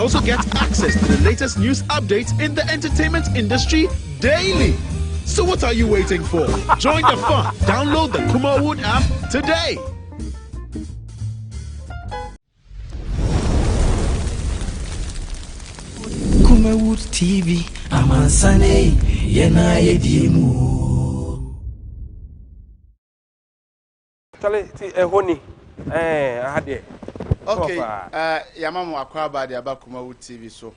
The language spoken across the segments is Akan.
also get access to the latest news updates in the entertainment industry daily. So what are you waiting for? Join the fun. Download the Kumawood app today. Kumawood TV, Amansane, Yena Yedimu. Tell honey. I had it. Okay, Yamamu Akwaba, the Kumawood TV, so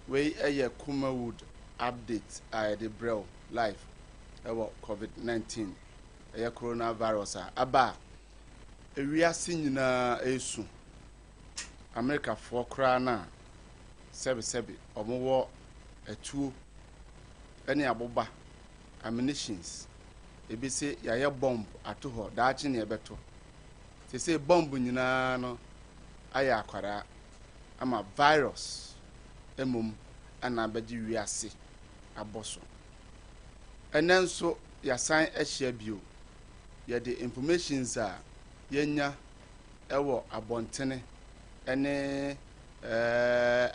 we a Kumawood update the Braille live about COVID-19, a coronavirus. Aba, we are seeing a America for Krana, Sebi, or more a two, any aboba, ammunitions. Ebi say yaya bomb ato ho daachi na ebeto te say bomb nyina no aya akwara ama virus emom ana abaji wiase aboso enenso ya san ehia bio ye the informations a yenya ewo abontene ene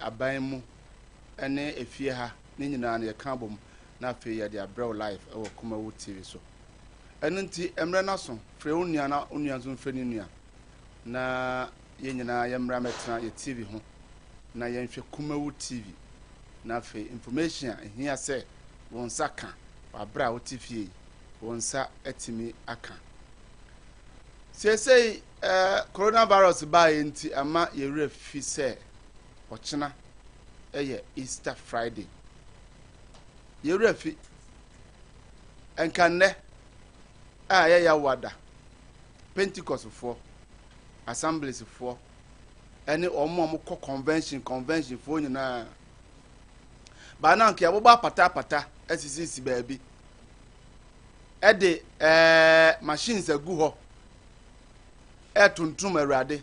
aban mu ene efie ha ne nyina na ye ka bom na fe ye the abrow life ewo Kumawood TV so enunti emre naso fre onua na onua zo mfre ni nua na ye nyina ye mra metena ye TV ho na ye nhwe Kumawood TV na fe information a hia se won saka abra wo TV won sa atimi aka sei coronavirus ba enti ama ye refi se ochina eye Easter Friday ye refi enkanne ya wada Pentecost for assemblies for any omo convention for nyina ba na nke aboba pata SCC baby e de machines agu ho e tuntum awrade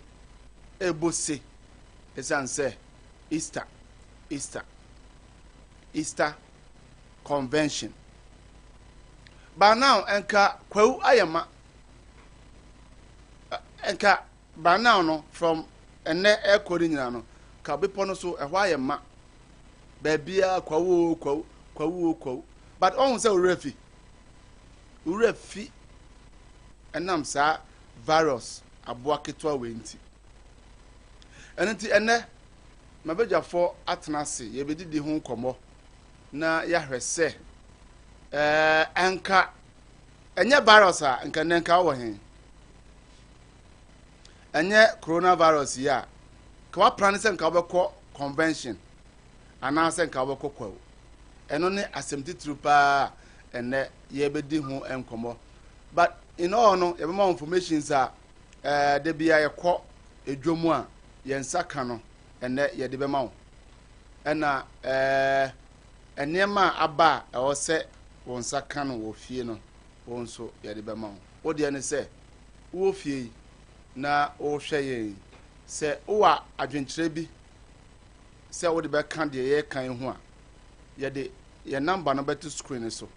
e bose esanse Easter convention. By now, enka kwau ayama enka by now no from ene ekori nyina no ka bepo no so ehwa ayama babia kwau but on say urefi enam sa virus aboaketwa wenti enenti ene mabejafo atenase yebedidi ho nkomo na yahwese enka enye virus a enka wo hen enye coronavirus ya ka wa plan se enka obekọ convention ana se enka obekọ kwawo eno ne assemblity trupa ene ye bedi ho enkomo but in all no ye be more information a de bia ye kọ edwomu a ye nsaka no ene ye de be ma wo ena enema aba e wo se won saka no wo fie no won so ye de be ma wo de ne se wo fie na wo hwe ye se wo adwenkyere bi se wo de be kan de ye kan ho a ye de ye number no beto screen so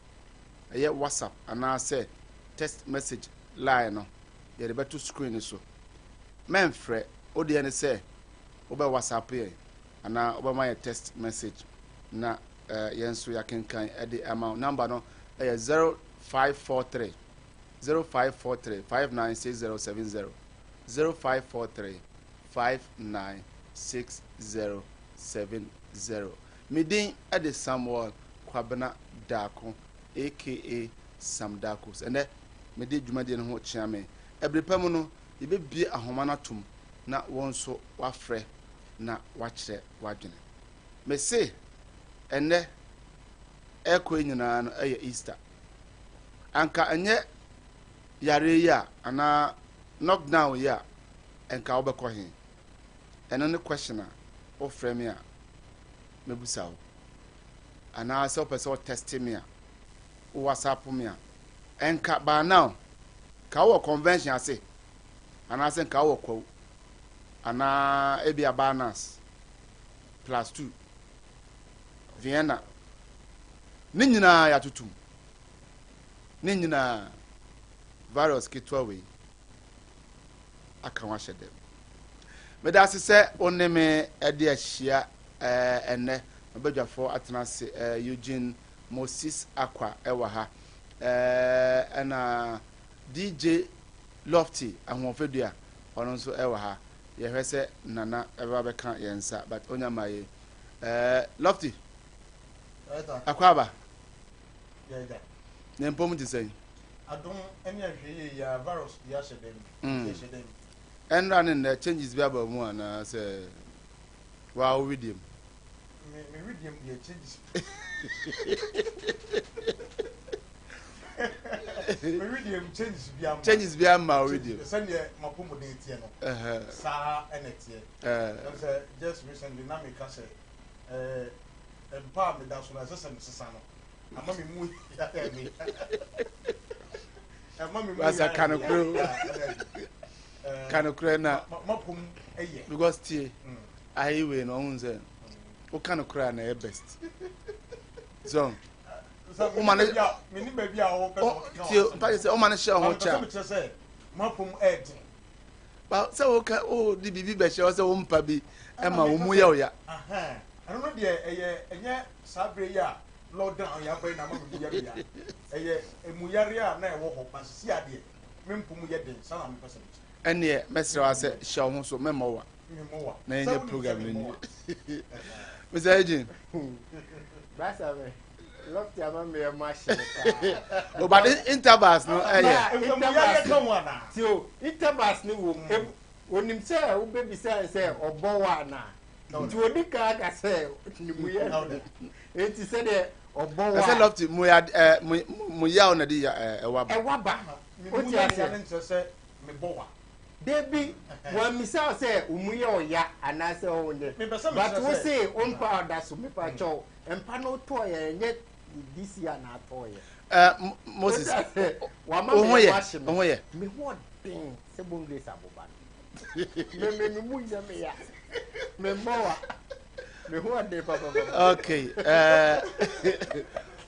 ye WhatsApp ana se text message line no ye de beto screen so menfre wo de ne se wo be WhatsApp ye ana wo be ma ye text message na yenso yakenkan edi amount number no 0543 596070 0543 596070 midin edi Samuel Kwabena Dako aka Sam Dakos ene mede dwumade ne ho chiame ebrepam no yebebie ahoma na tum na wonso wafrɛ na wakyerɛ wadwene me se ene eko nyina no Easter anka enye yare ya ana knockdown ya enka obekɔ hin eno ne question a o frame a mebusa wo ana se o person test me a o WhatsApp me a enka ba now ka wo convention ase ana se enka wo kwaw ana ebia balance +2 Vienna ni nyina ya tutum ni nyina virus kitwa we aka wa hyedem me da se oneme ede ahia ene obadwafo atena se Eugene Moses Akwa ewa ha na DJ Lofty ahomfedua ono nso ewa ha ye hwese nana eba beka yensa but onya maye Lofty Akwaba yeah ne mpom ti say adom ene ahwe ya virus ya shedem and running the changes be about mu na say wow with him me read him the changes me read him changes be am ma with him send ye mapomo de tie no sa enetie say just recently na me ka say empower me da so na say sesa no ama me mu ya me ama me mu asa kanokro na mapom eye because tie highway no unze o kanokro na best so o man me ni ba bia o tie pa say o man share ho cha mapom ed ba say o ka o di bibi be share say o mpa bi e ma o mu ya o ya aha ano no de enye sabre ya lockdown ya ba na ma mu ya bia eye emuyare a na e wo ho pasisi ade me mpom ye den sana me person ene mesre wa say share ho so memowa na enye program ni Mr. Agent basa me Lofty ama me machine o ba intervals no intervals ni wo onim se wo baby say obo wa na ti odi ka ka say ni mu ye enti se de obo wa say Lofty mu ya na di ewaba o ti ase say me bowa Debi one misa say umuye oya anase onye but we say on powder so me pa cho empa no to ye nye this year na to ye Moses oho ye me what thing se bongle saboba me mu ya me ya me mowa me ho ade papa okay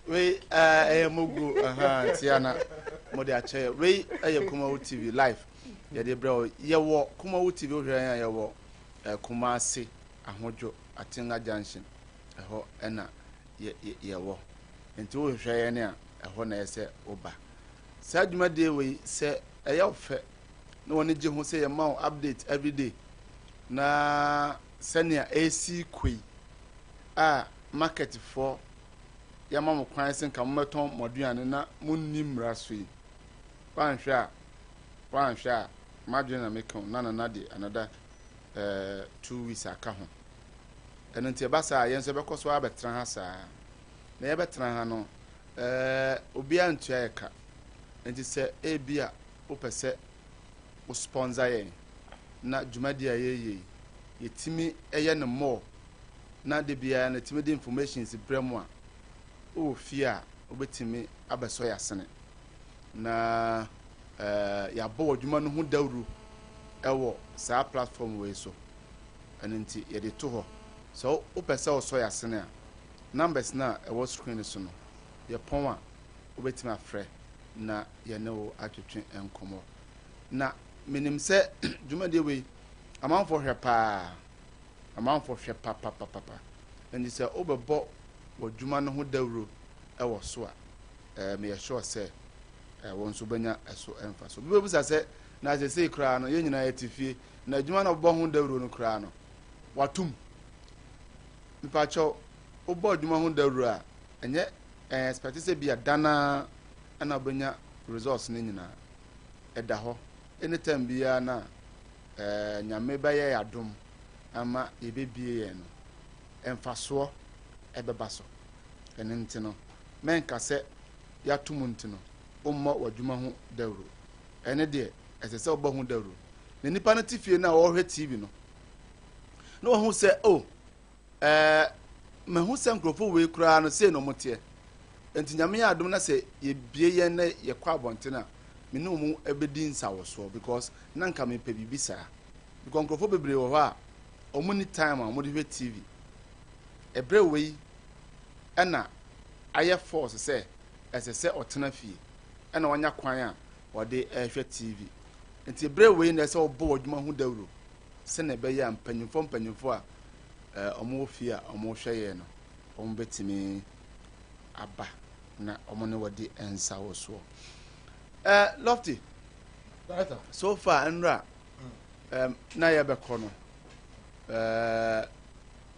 we mugu tiana modi ache we Kumawood TV live ya de bro ye wo Kumawood TV o hwan ya ye wo Kumasi ahodwo Atinga junction eho ena ye wo enti o hwan ya ne a eho na yese oba sa dwuma de we se eye ofe na woni je ho se ye ma update every day na senia AC kwi market for ya ma mo kwan sen ka mo meton moduane na munni mra so yi panhwa madwena mekon na de another 2 weeks aka ho eno ntia basa yen so bekoso abetra ha saa na ye betra ha no obi antua ye ka enti se ebia opese o sponsor ye na dwumadi ayeye yetimi eye ne mo na de bia na timi de information si bremu a o fia obetimi abeso ya sene na ya bo adwuma no ho dawru ewo saa platform we so anenti ye de to ho so opese o so ya sene a numbers na ewo screen so no ye pon a obetimi afre na ye ne wo atwetwe enkomo na minim se dwuma de we amanfo hwe pa and say obebo wadwuma no ho dawro ewo so a me sure say won so banya eso emfa so bi busa say na say kra no ye nyina yetifie na dwuma no bo ho dawro no kra no watum mpacho obo dwuma ho dawro a enye expect say bia dana ana banya resource ni nyina eda ho anytime bia na nyame baye adom ama ebebie ye no emfaso ebeba so enenti no menka se yatum ntino umma wadwuma ho dawro ene de esese oba ho dawro na nipa na tifie na wo hwe TV no na wo hu se me hu se nkrofo we kura no se no mote enti nyame ya adom na se ye bie ye na ye kwa abonte me no mu ebedi nsawo so because nanka me pe bibisa because nkrofo bebre wo ho a omuni time a modi hwe TV ebre we ena aye force se esese otena fie ena wanya kwan a wode hwe TV enti ebre we na se obo odwuma hu dawro se na be ya mpanyimfo a ɔmo fi a ɔmo hwɛ yɛ no ɔmo betimi aba na ɔmo ne wɔde nsa wɔ soɔ Lofty so far nra na yɛbɛkɔ no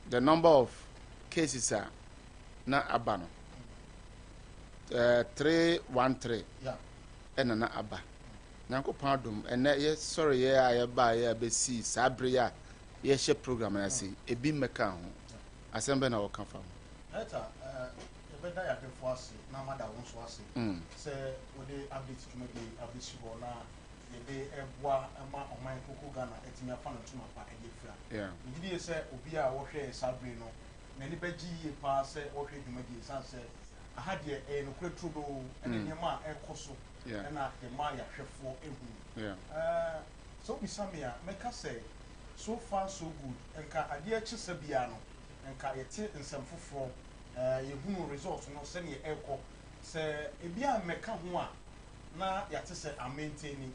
the number of cases na aba no 313 ɛna na aba nyankopɔn adom ɛnɛ yɛ sɔre yɛ a yɛba yɛ abɛsi saa bere a yɛhyɛ program na sɛ ebi mmɛka ho asɛm bɛ na wɔka fa ho ɛta yɛbɛda yɛadefo ase na mada wo nso ase sɛ wode update dwumadi abɛsi hɔ na yɛde ɛboa ma ɔman koko Ghana atumi afa no ntoma pa ɛyɛ fira megye die sɛ obi a wɔhwɛ saa bere no n'ani bɛgye yie paa sɛ wɔhwɛ dwumadi ɛsiane sɛ aha deɛ ɛyɛ nokorɛ turodo ɛne nneɛma a ɛkɔ so ɛna yɛma yɛahwɛfoɔ ɛhu sɛ wobisa me a mɛka sɛ so far so good nka adeɛ akyi sɛ biara no nka yɛte nsɛm foforɔ yɛhunu result no sɛneɛ ɛkɔ sɛ ebi a mmɛka ho a na yɛate sɛ amaintani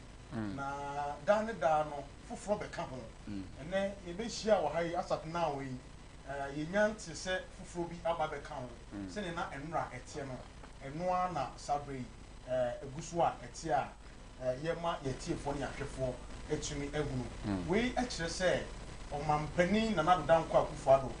na daa ne daa no foforɔ bɛka ho ɛnɛ yɛbɛhyia wɔ ha yi asat na wɔ yi yɛnya nte sɛ foforɔ bi aba bɛka ho sɛne na ɛnora ɛteɛ no ɛnoa na sabre yi egu so a ɛte a yɛma yɛtiefoɔ ne ahwɛfoɔ etumi ehunu wei ɛkyerɛ sɛ ɔmampanin Nana Addo Dankwa Akufo Addo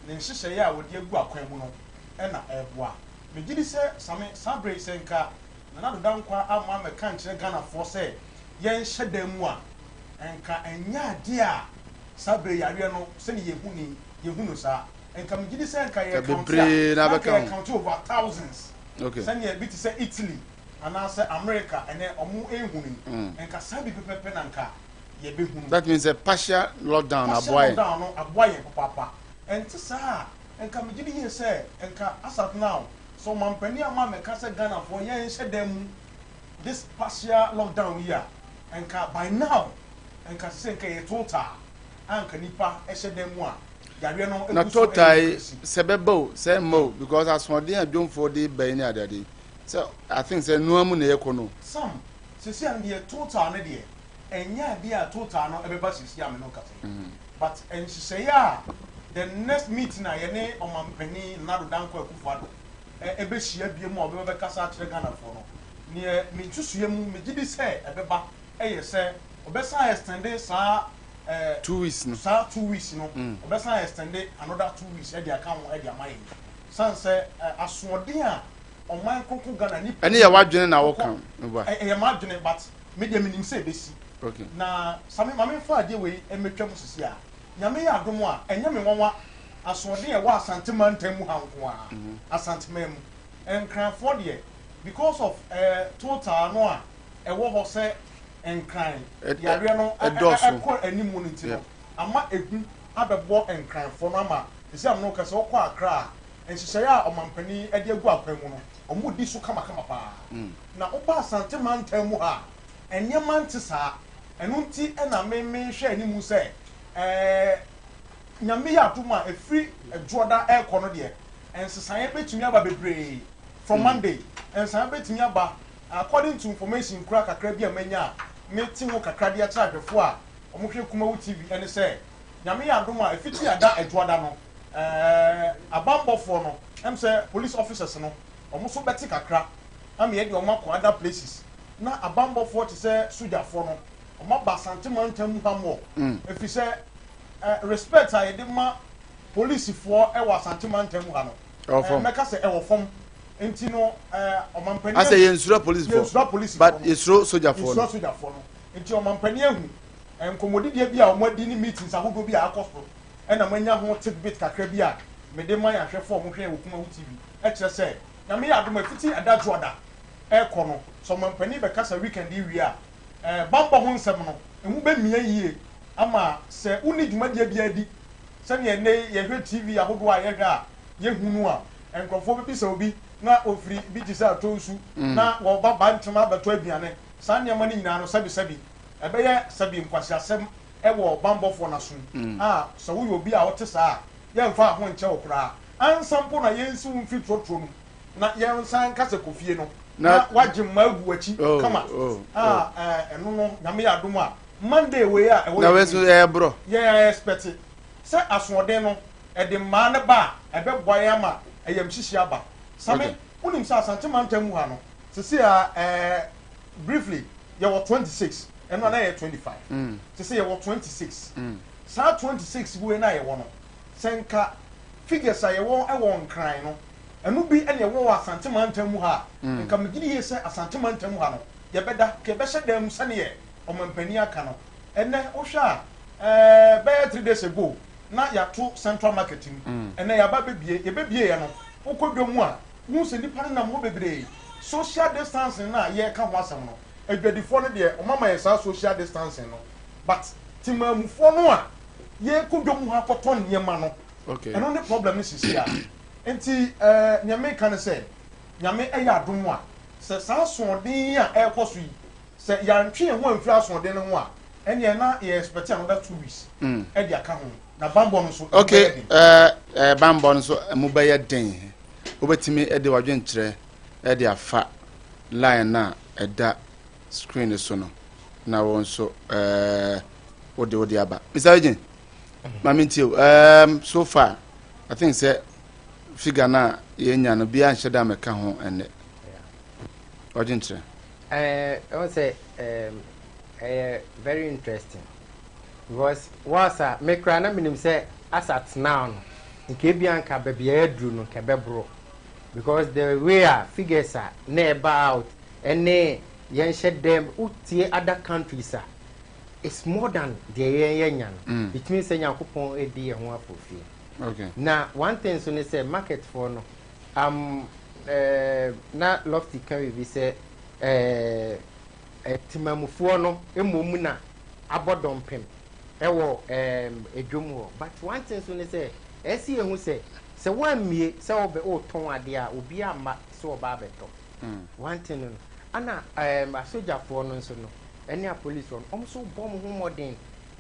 ne nhyehyɛeɛ a wɔde agu akwan mu no ɛna ɛboa megye di sɛ sabre sɛ nka Nana Addo Dankwa ama mɛka nkyerɛ Ghanafoɔ sɛ yɛnhyɛ dan mu a nka ɛnyɛ adeɛ a sabre yareɛ no sɛne yɛhunu saa nka megye di sɛ nka yɛ count over thousands sɛne bi te sɛ Italy anaasɛ America ɛnɛ ɔmo ehunu nka saa bi pɛpɛpɛ na nka yɛbɛhunu that means a partial lockdown aboa yɛn papa ɛnte saa nka megye di yie sɛ nka asat now so mampani ama mɛka sɛ Ghanafoɔ yɛnhyɛ dan mu this partial lockdown yi a nka by now nka sɛ nka yɛ total anka nipa ɛhyɛ dan mu a yareɛ no na total sɛ bɛba o sɛ mo because asɔden adwomfoɔ de bɛn ne adade so I think say no amu na yɛkɔ no some sisi an deɛ total ne deɛ ɛnya bi a total no ɛbɛba sisi am no kasa but nhyehyɛeɛ a the next meeting a yɛne ɔmampanin Nana Addo Dankwa Akufo Addo ɛbɛhyia bie mu a ɔbɛbɛkasa akyerɛ Ghanafoɔ no neɛ mentwesua mu megye di sɛ ɛbɛba ɛyɛ sɛ ɔbɛsan extend saa 2 weeks no saa 2 weeks no ɔbɛsan extend another 2 weeks ɛde aka ho ɛde ama yɛn san sɛ asoɔden a ɔman koko Ghana nipa ɛne yɛ wadwene na wɔka ɛyɛ madwene but media minim sɛ ɛbɛsi na same mame fa adeɛ wei ɛmɛtwa mu sisi a nyame yɛ adom a ɛnyɛ me nwanwa asoɔden ɛwɔ asantema ntam mu ha nko a asantema mu nkranfoɔ deɛ because of total no a ɛwɔ hɔ sɛ nkran yareɛ no ɛkɔ anim no nti no ama ehu abɛbɔ nkranfoɔ no ama ɛsɛ am no kasa wɔkɔ Accra a nhyehyɛeɛ a ɔmampanin ɛde agu akwan mu no ɔmo di so kamakama paa na ɔba asantema ntam mu ha ɛnneɛma nte saa ɛno nti ɛna meme hwɛ anim sɛ nyame yɛ adom a ɛfiri adwoɔda ɛrekɔ no deɛ nsesaeɛ bɛtumi aba bebree from Monday nsesaeɛ bɛtumi aba according to information kura kakra bi a manya a meti ho kakra de akyerɛ ahwɛfoɔ a ɔmohwɛ Kumawu TV ɛne sɛ nyame yɛ adom a ɛfiti ada adwoɔda no abambɔfoɔ no ɛm sɛ police officers no ɔmo so bɛte kakra ama yɛde ɔmo akɔ other places na abambɔfoɔ te sɛ sogyafoɔ no ɔmo aba asantema ntam mu hamɔ ɛfiri sɛ respect a yɛde ma polisifoɔ ɛwɔ asantema ntam mu ha no mɛka sɛ ɛwɔ fam nti no ɔmampanin asɛ yɛnsura polisifoɔ but yɛsuro sogyafoɔ no nti ɔmampanin ahu nkɔmmɔdideɛ bi a ɔmo adi ne meetings ahodoɔ bi a akɔ so ɛna manya ho tidbit kakra bi a mede ma yɛ ahwɛfoɔ ɔmo hwɛ wɔ Kumawu TV ɛkyerɛ sɛ nyame yɛ adom afiti adadwoɔda ɛkɔ no so ɔmampanin bɛkasa weekend yi wie a bambɔ ho nsɛm no emu bɛmia yie ama sɛ woni dwumadie bi adi sɛnea ɛnɛ yɛhwɛ TV ahodoɔ a yɛhwɛ a yɛhunu a nkurɔfoɔ bi sɛ obi na ofiri bi te sɛ atɔ nsu na wɔba ba ntoma abɛtɔ aduane saa nneɛma no nyinaa no sɛbi ɛbɛyɛ sɛbi nkwasiasɛm ɛwɔ bambɔfoɔ n'aso a sɛ woyɛ obi a wɔte saa yɛmfa ho nkyɛ wɔ koraa ansa mpo na yɛnsi wo mfiri torotoro no na yɛnsan kasa kofie no na wagye mma agu akyi kama ɛno no nyame yɛ adom a Monday wei a ɛwɔ na wɛso ɛyɛ borɔ yɛ expect sɛ asoɔden no ɛde mmaa ne ba ɛbɛboa yɛn ama ɛyɛm hyehye aba same wonim sɛ asante mantam mu ha no sisi a briefly yɛwɔ 26 ɛno na yɛ 25 sisi yɛwɔ 26 saa 26 wei na yɛwɔ no sɛnka figures a yɛwɔ ɛwɔ nkran no ɛno bi ɛna yɛwɔ wɔ asante mantam mu ha nka megye yie sɛ asante mantam mu ha no yɛbɛda kɛbɛhyɛ dɛm sɛneɛ ɔmampani aka no ɛnɛ wohwɛ a bɛyɛ 3 days ago na yato central market mu ɛnɛ yɛaba yɛbɛbie yɛ no wokɔ dwa mu a wohu sɛ nnipa no nam hɔ bebree social distancing na yɛka ho asɛm no adwadifoɔ no deɛ ɔmama yɛ saa social distancing no but timamufoɔ no a yɛkɔ dwa mu ha kɔtɔ nneɛma no ɛno ne problem no sisi a nti nyame ka ne sɛ nyame ɛyɛ adom a sɛ saa asoɔden a ɛrekɔ so yi sɛ yɛantwe yɛn ho amfiri asoɔden no ho a ɛneɛ na yɛ expect another 2 weeks ɛde aka ho na bambɔ no so okay bambɔ no so mu bɛyɛ den wobɛtumi ɛde wadwenkyerɛ ɛde afa line na ɛda screen so no na wɔn nso wode aba Mr. Agent mami ntio so far I think say figure na yɛnya no bia nhyɛ da mɛka ho ɛnɛ wadwenkyerɛ I would say very interesting because once I make rana minim say as at now nke bianca baby edru no kebebro because the way figures are never out and yen shed them utie other countries it's more than the yenyan it means say yakupon edi e ho afofie okay now one thing so say market for no na lofty can we say timamufoɔ no emom na abodompem ɛwɔ edwom hɔ but one thing so ne sɛ ɛsi ehu sɛ wammie sɛ ɔbɛ ɔtɔn ade a obi ama sɛ ɔba abɛtɔ one thing no ana asogyafoɔ no nso no ɛne a police no ɔmo so bɔ mo ho modern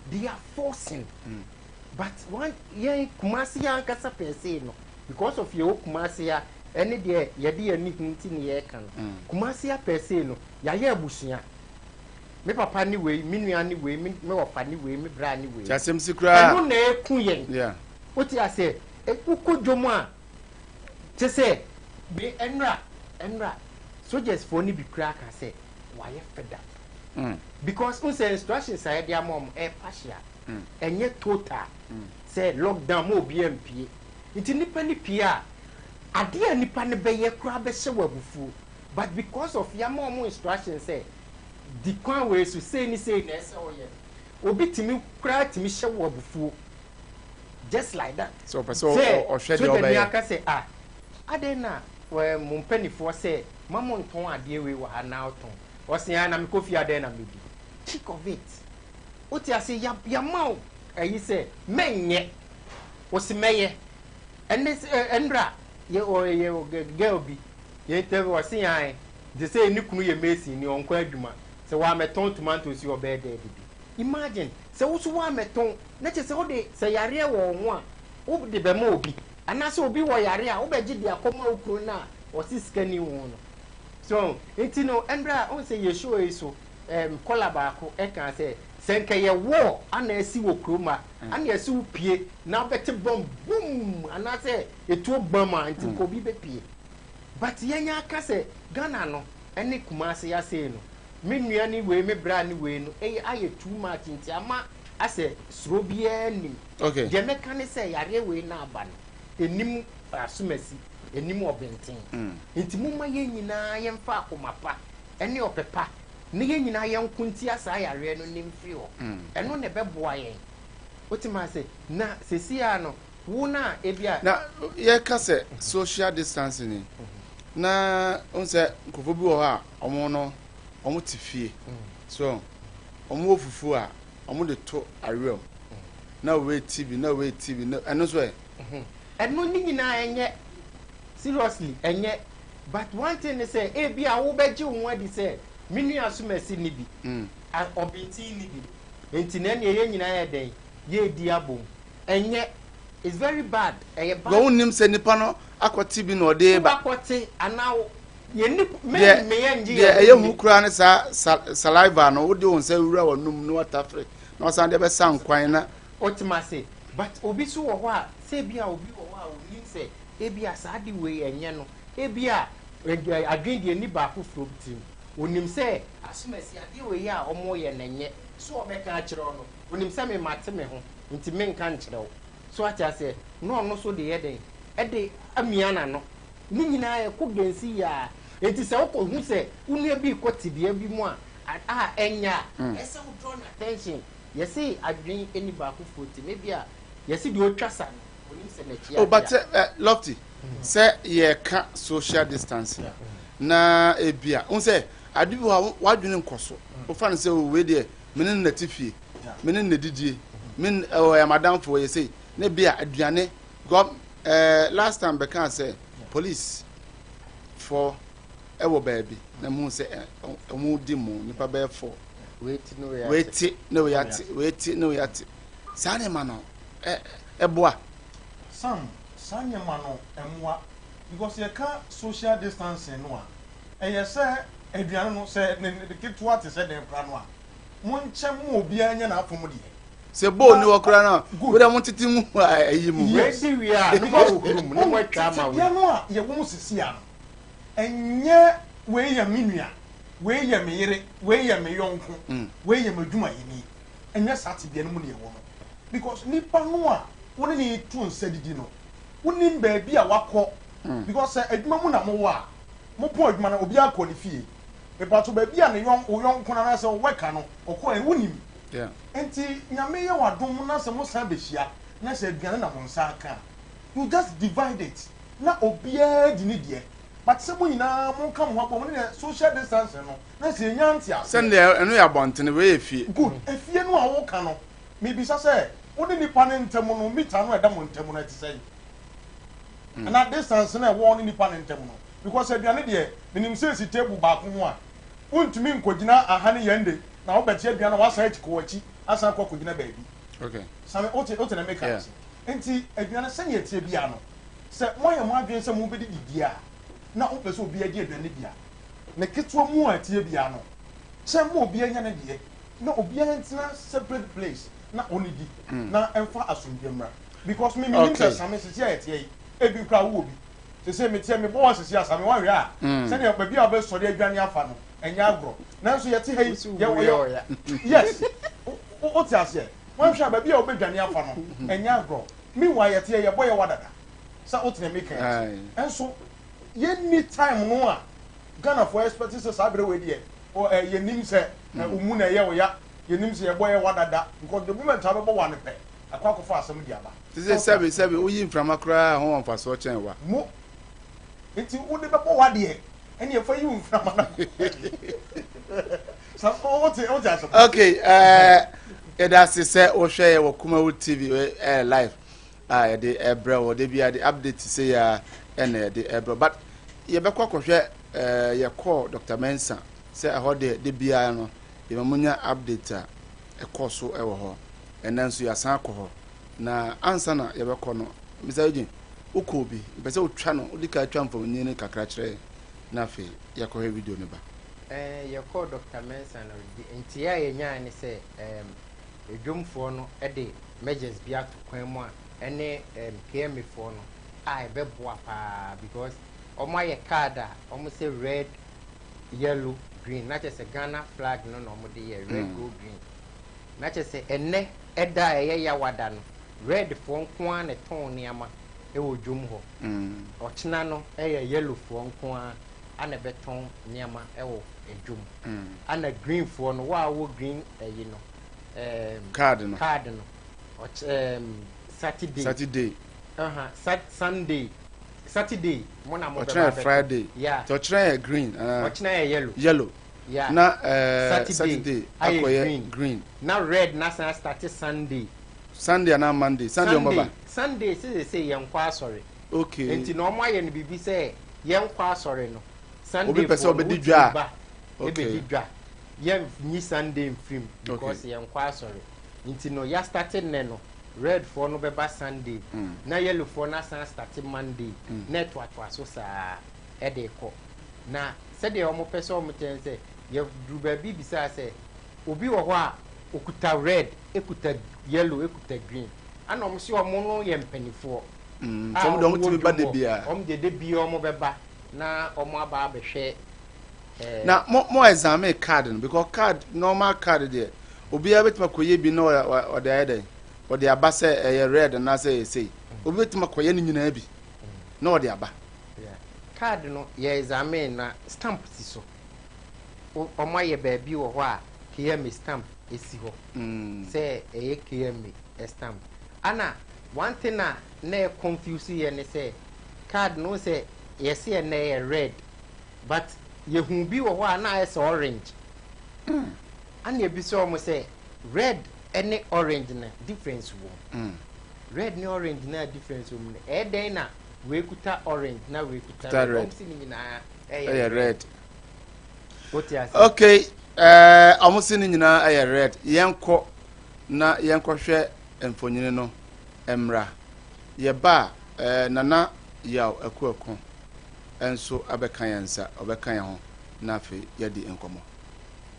they are forcing but one yɛn kumasi ankasa pɛsɛ no because of yɛwɔ kumasi a ɛne deɛ yɛde yɛni hu ti ne yɛka no kumasi a pɛsɛ no yɛayɛ abusua me papa ni wei me nua ni wei me ofa ni wei me bra ni wei jasem sikra no na eku yen yeah oti ase ekuko dwomo a te se be enra soldiers for ni bi kra ka se why feda because un say instructions say dia mom e partial enye total say lockdown mo bi ampie nti nipa ni pia ade a nipa ne be ye kra be hye wabufu but because of ya mom instructions say the kwan we so say ni na ese oye obi timi kra timi hye wabufu just like that so or share the obey so aka say adena we mo mpanifo say mamo nton ade we wa na oton o se ya na me kofi ade na mebi chick of it oti ase ya mawo ayi say menye o se meye enra ye o ye girl bi ye tell o se yan de say ni kunu ye mesi ni onko adwuma se wa meton tomatoes yo be there bi imagine se wo so wa meton na che se wo de se yare wo ho a wo de be ma obi ana se obi wo yare a wo be gide akoma okuro na o si skani wo no so enti no endra on say ye show e so kola ba ko e kan say senka ye wo ana asi wo kroma ana asi wo pie na bete bomb boom ana say etu gbama enti ko bi be pie but yenya aka say Ghana no ene kumase ya say no me nua ni we me bra ni we no aye too much nti ama ase suro bia nim okay je meka ne say yare we na aba no enim asumasi enim obenten nti mumma ye nyina ye mfa akomapa ene opepa ne ye nyina ye nkunti asa yare no nim fi ho eno ne beboa ye otima se na sesia no wo na ebia na ye ka se social distancing na onse nkofo bi wo ha omo no omo tifie so omo ofufu a omo de to arem na we tv na eno so eno ni nyina enye seriously enye but one thing is say e bia wo beji wo adi say minu asumasi ni bi obinti ni bi enti na ne ye nyina ye den ye di abom enye it's very bad eye bad go nim se nipa no akoti bi no de ba akoti anawo ye ni me ye nji ye hu kura ne sa saliva no wo de won sa wura wonum no water free na osan de be san kwan na otima say but obi so wo ho a say be a obi or wow nim say ebi asade we enye no ebi a adwen de ni ba ko from team onim say asumasi ade we ya omo ye nenye so obeka a kire no onim say me mate me ho nti me nka nkire wo so acha say no so de ye den e de amiana no ni nyina ye ko gensi ya enti say wo ko hu say unu bi ko tibia bi mu a enya ese wo draw attention you see adwen any ba ko from team maybe a you see the otwasa onim say na chia. Oh, but Lofty say ye ka social distancing na ebia un say adu wa dwene nkoso o fa no say we dey menen na tifie menen na didie men ya madam for you say na bia aduane go last time be can say police for ewo baby na mu say mu di mu nipa be for wait no yati sa ne ma no eboa some sanyama no emwa because you can social distancing no a you say aduane no say the kitwa te say den pra no a monche mu obi anya na afom de se bo ni wakura na we da montiti mu ayi mu we are no mo room no mo twa ma we ya no a ye wo sisi a no enye we ya minua we ya meyere we ya meyonko we ya madwuma yini enye sati bia no mu ne ye wo no because nipa no a woni ni tu nsadidi no woni mbaabi a wakọ because adwuma mu na mo wa mo po adwuma na obi akọ ni fie e pato baabi a ne yon kona na se weka no okọ e woni yeah enti nyame ye wadom na se mo san behia na se aduane na mo nsa aka you just divide it na obia di ni de but se mo nyina mo ka mo hapo mo ne social distance no na se nyantia send enu ya bontene we efie good efie no a wo ka no me bisa se wodi nipa ne ntemu no mita no eda mo ntemu na ti say na distance na wo ni nipa ne ntemu no because aduane de minim say si table ba ko ho a untumi nkogina aha ne yende na wo beti aduane wa sai ko wachi asan ko kogina baabi okay same ote na make sense enti aduane se ye tie bia no se mo ye mo adwen se mo bedi bibia na wo pese obi adi aduane bia na ketwa mu a tie bia no se mo obi anya na de na obi anya separate place na onidi na emfa asundwemra because me nim say same sisi ayetie ebi kra wo obi sisi me tie me bo sisi asame wan hwe a se ne obi a be sori adwane afa no enya agro na so yete hei ye yes o ti ase wan hwe ba bi a obedwane afa no enya agro mi wa yete ye boye wadada sa o tene make enso ye ni time no a Ghana for expertise say sabre we die o ye nim say umu na ye wo ya yenim se yeboye wadada because the moment abebo wane pe akwakofa asem di aba say sebe uyi mframa kra ho wonfa so chen wa mo enti wode bebo wade ene ye fa yi mframa na so what aso okay it has say o hwe wo Kumawu TV live the ebro de bia the update say ya ene the ebro but ye bekwa kohwe ye call Dr. Mensa say ho de bia no munya update a ekoso ewo ho enanso ya san akọ na ansa na ye bekọ no misaje ukobi pese utwa no udika atwa mfamni ne kakra kire na fe ye kọ he video ne ba ye call Dr. Mensa no enti ya ye nya ne se edwomfo no de measures bi ato kwan mu a ene KM fo no a be boa pa because omo ye card a omo say red yellow green na chese Ghana flag no no mo de red gold green na chese enne eda ya wada no red fo nko a ne ton niama e wo dwom ho ochina no yellow fo nko a na beton niama e wo edwom ana green fo no wo green yi no card no Saturday Saturday mona mo be Friday yeah to try green yellow yeah na Saturday akoye green na red na start Sunday na Monday Sunday say yenkwa asori okay enti no mo aye no bibi say yenkwa asori no Sunday obi pese obedi dwa okay yen ni Sunday film because yenkwa asori enti no ya started no red for no beba Sunday na yellow for na start Monday network so sa e dey ko na se dey omo pese omo ten say ye druba bi bisa say obi wo ho a okuta red ekuta yellow ekuta green ana ɔmo si ɔmo no yɛ mpanyinfoɔ some don't to be bad bia ɔmo de bia ɔmo bɛba na ɔmo aba abɛhwɛ na more examine card no because card normal card there obi abetuma koye bi na o de ayede o de aba say red na say say obi betuma koye ni nyina bi na o de aba card no yɛ examine na stamp si so ɔmo ayɛ baabi wɔ hɔ a KMA stamp esi hɔ say ɛyɛ KMA stamp ana one thing na confuse yɛ ne say card no say yes yɛ na yɛ red but yehu bi wɔ hɔ a na ayɛ orange ana ebi so ɔmo say red any orange na difference wɔ red ne orange na difference wɔ mu na ɛdɛn na we kuta orange na we kuta red ɔmo si ni nyinaa ɛyɛ red okay ɔmo si ni nyinaa ɛyɛ red yɛnkɔ na yɛnkɔhwɛ mfonyini no emra yɛba nana yaw akuako enso abɛka yɛnsa ɔbɛka yɛn ho na afi yɛdi nkɔmɔ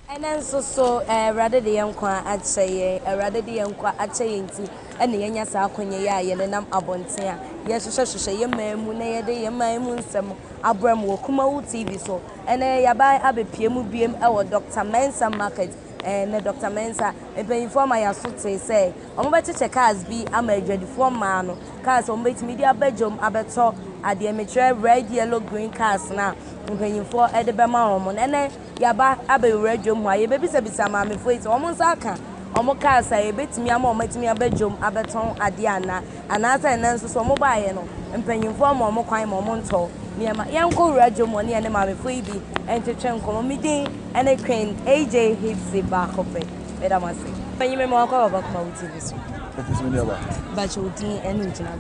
ɛnɛ nso so awurade de yɛn nkwa akyɛ yɛn awurade de yɛn nkwa akyɛ yɛn nti ɛna yɛnya saa akɔnyɛ yɛ a yɛn nam abɔnten a yɛhyehyɛ yɛn man mu na yɛde yɛn man mu nsɛm abram wɔ Kumawu TV so ɛnɛ yɛaba abɛpie mu biem ɛwɔ Dr. Mensa Market na Dr. Mensa mpanyinfoɔ ma yɛaso te sɛ ɔmo bɛkyekyɛ cars bi ama adwadifoɔ mmaa no cars ɔmo bɛtumi de abɛdwom abɛtɔ adeɛ mekyerɛ red yellow green cars na mpanyinfoɔ ɛde bɛma ɔmo ɛnɛ yaba abɛwura dwom hɔ a yɛbɛbisabisa maamefoɔ yi sɛ ɔmo nsa aka ɔmo cars a yɛbɛtumi ama ɔmo atumi abɛdwom abɛtɔn adeɛ anaasɛ ɛnɛ nso so ɔmo baayɛ no mpanyinfoɔ ma ɔmo kwan ma ɔmo ntɔ nneɛma yɛnkɔ wura dwom hɔ ne yɛne maamefoɔ yi bi ɛntwetwe nkɔmɔ midin ɛne Queen AJ Hipsy baako pɛ ɛda mo ase panyinmɛ ma wakɔ baba Kumawu TV so bakyɛ odin ɛne ngyina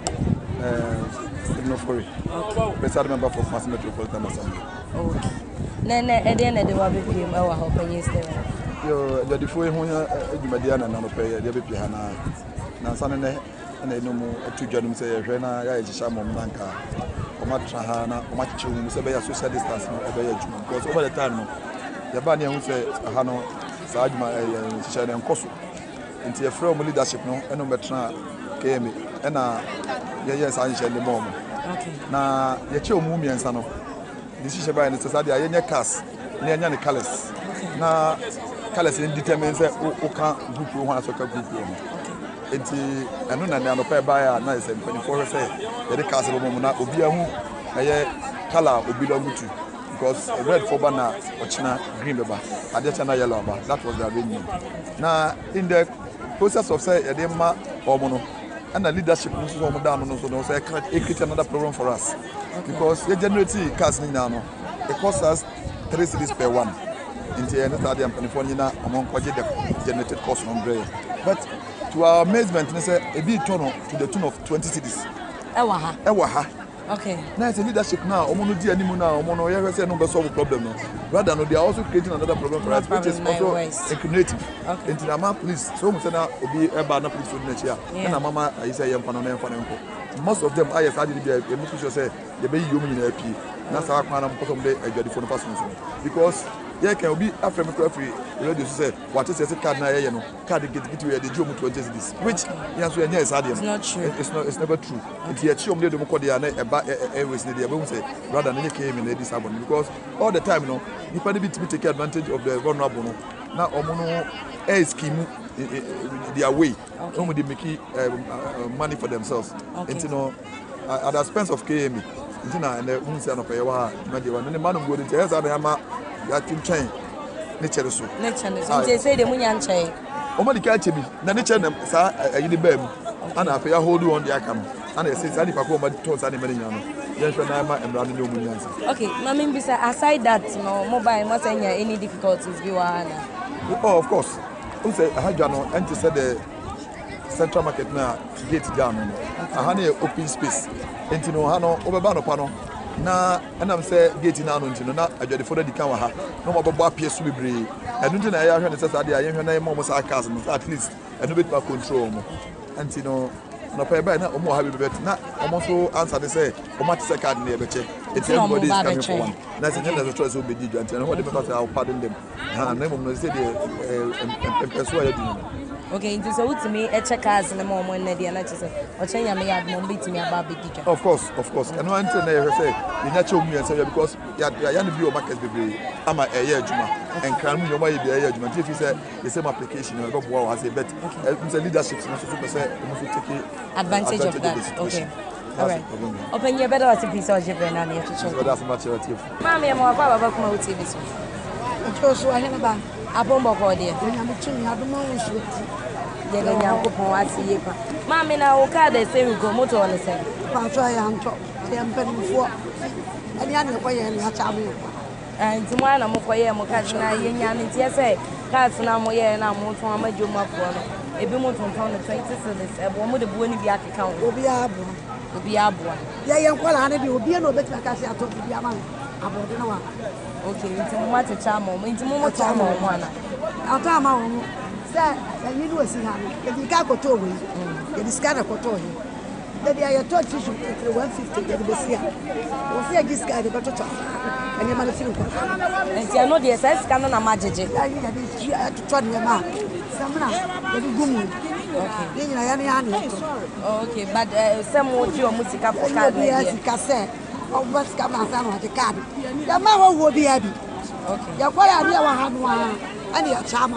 no for it. President member for Mass Metropolitan Assembly. Okay. Nene ede na de wa be piem e wa ho panyi stema. Yo the defo ho ya adwumadia na no pɛ de be pie ha na nsa ne na enum atu dwanum sɛ yɛhwɛ na ya yɛhyɛ mom nanka ɔma tra ha na ɔma kyew mu sɛ bɛyɛ social distance no ɛbɛyɛ adwuma because over the time no yɛba ne hu sɛ ha no saa adwuma yɛhyɛ ne nkɔso nti yɛfrɛ ɔmo leadership no ɛno bɛtra KMA ɛna yɛyɛ saa nhyɛ ne mom na yɛkyew mu miɛnsa no decision by the society yɛnyɛ cars na yɛnya ne colors na colors in determine sɛ o ka group ho aso ka group ho enti ɛno na ne anɔpa ba ya na yɛsɛ mpanimfoɔ hwɛ sɛ yɛde cars bɔ mu na obi ahu ɛyɛ color obi long to because red for banner ɔkyena green bɛba adeɛ kyena yellow aba that was the arrangement na in the process of say yɛde ma ɔmo no and the leadership no so ɔmo down no so no say create another problem for us because you generate cars ni now no it costs us 3 cedis per one into any study and California among the generated cost on gray but to our amazement they say a bit turn to the tune of 20 cedis ewa okay now it's a leadership now omo no di animu now omo no you say no be solve problem no rather no they are also creating another problem for us which is also incriminative into the man police so mo say na obi eba na police for the here na mama I say yem pano na yem pano most of them are yes actually be a make sure say they be you in AP na sa kwa na because of the adwadi for the person because yeah can be after me free radio say what is say card na yeah no card get we dey do 20 this which yes we yes it's not true it's never true it here chiom dey do ko dey na eba airways dey be say rather than came in this happen because all the time no you can be take advantage of the vulnerable no na omo no air scheme their way omo dey make money for themselves and you know at the expense of KMA ntina and the unse no pay wa na dey one ne man go dey yes na ma ya tinchen ne chere so nche say de munya nche omo di ka che bi na ne chere na sa ayi de ba mu ana afa ya hold on the aka no ana say sa di pa ko ma to sa ne mani nya no yen hwe na ma emra no mu nyansa okay mama mbisa aside that no mobile must any difficulties bi wa na oh of course unse ahadwa no enti say the central market na gate down no aha na open space enti no ha no obeba no pa no na enam say gate na no enti no na adwade for di kan wa ha no mo bebo apia su bebre enu nti na ya hwe ne say ade aye hwe na mo sa cars no at least enu bit ma control mo enti no no pa eba na omo ha bebet na omo so answer dey say omo at say card na e beche enti everybody is coming for one na say na the choice will be di enti no what the better say I will pardon them ha na mo no say the person ya di Okay, into so to me a check as and a mom when they are not just or change me at mom beating me about big teacher. Of course. And one thing I say, you natural me and say because you are young to be a market baby. I'm a year juma and can you might be a year juma. If you say the same application, I don't know has a bet. It's a leadership, so to say, take advantage of that. Okay. All right. Open your better at a piece of Japan and your children. So that's much of it. Mammy, I'm about TV. Also, I have a band. Upon Bocordia. I'm a chin, I don't know. Mammy, now, okay, they say we go motor on the same. I'll try and talk. I am penny before. And the other way, and that's how we are. And tomorrow, I'm okay, I'm catching a young and TSA. That's now more, and I'm more to my Juma for a bit more on the 20th. A woman would win the account. Will be able. Will be able. Yeah, you will be no better because I told you, I'm about the one. Okay, into much a charm, into more time on one. I'll tell my own. Sir, and you know, see how you can't go to away. You discard a photo. Then I told you to 150 get the sea. We'll see a discard the butter and you're not feeling. And you know, the SS cannot imagine. I had to try your mark. Some very good. Okay, then I okay, but some more your music for card. Yes, cassette. Or what's coming out of the card. Your mother will be happy. Okay, you're quite a real one and your charm.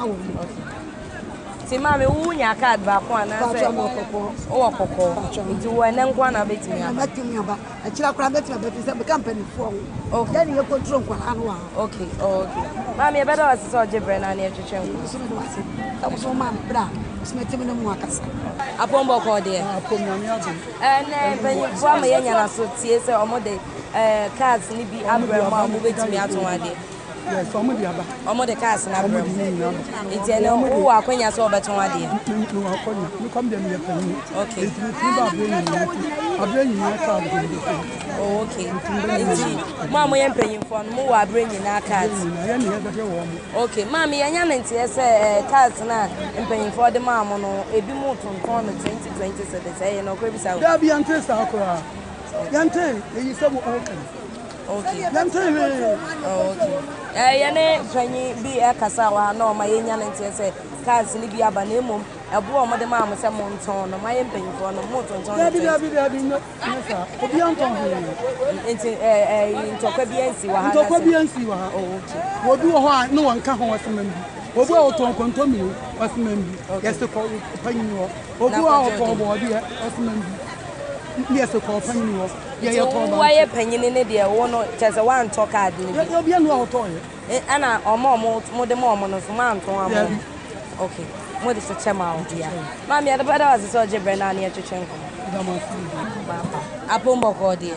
See, Mammy, who your card back one or Coco into an Enquana bit me. I'm letting me about a child but it's a company for. Okay, then you control one. Okay, okay. Mammy, better as saw Jibran and near to change. That was all my brother. Smith in the Marcus. Upon Boko, dear. And when you form a young associate or more cards, Libby Abra, moving to me out one day. Yes, some of the other. Omo the cars na bro. Enti ene wo akwanya so obeton ade. No akwanya. You come there me penny. Okay. Enti me tiba abrenyi na card go. Oh, okay. Enti ma mo ye mpanyimfo no mo wa abrenyi na cards. Na ye ne ye be wo mo. Okay, ma me yanya na enti ese cards na mpanyimfo de ma mo no ebi mo tonton no 2020 cedis e no kwa bisa. Da bi ante sa akora. Yante e say wo okay. Okay. Oh, okay. Yane fanyi bi e kasa wa na o ma yenya na ntie se cards ni bi aba na emom ebo o mo de ma mo se mo nton no ma ye mpanyimfo no mo tonton no. Bi no sa obi anton ho. Enti ntokwa bi ansi wa ha. Ntokwa bi ansi wa ha. Oh, okay. Obi wo ho a no wonka ho wasema bi. Obi a oton kontomi wasema bi. Yes ko panyi wo. Obi a oton bo bi wasema bi. Yes ko panyi wo. Why a penny in the dear one just a one talk card? You'll be no toy. And I more the moment of man. Okay, what is the chama, dear? Mammy, the better as a soldier Brennan to Chenko. Upon Boko, dear.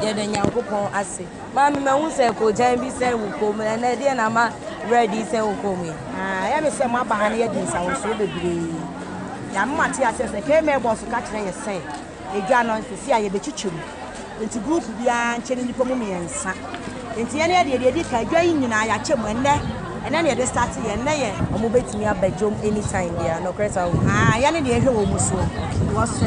Yet the young couple, I say. Mammy, my own circle, Jamie said, will come and I dear Nama ready, say, will call me. I am a summer behind the I was so the green. Yamati says, the came boss to catch me a say. Egano nfisi aye bechichum enti group bia nche ni nipa mu miensa enti ye na de ka dwa nyina ya chem enne na de start ye enne ye omo betimi abajom anytime dia no kresa wo ye na de ehwe wo muso wo so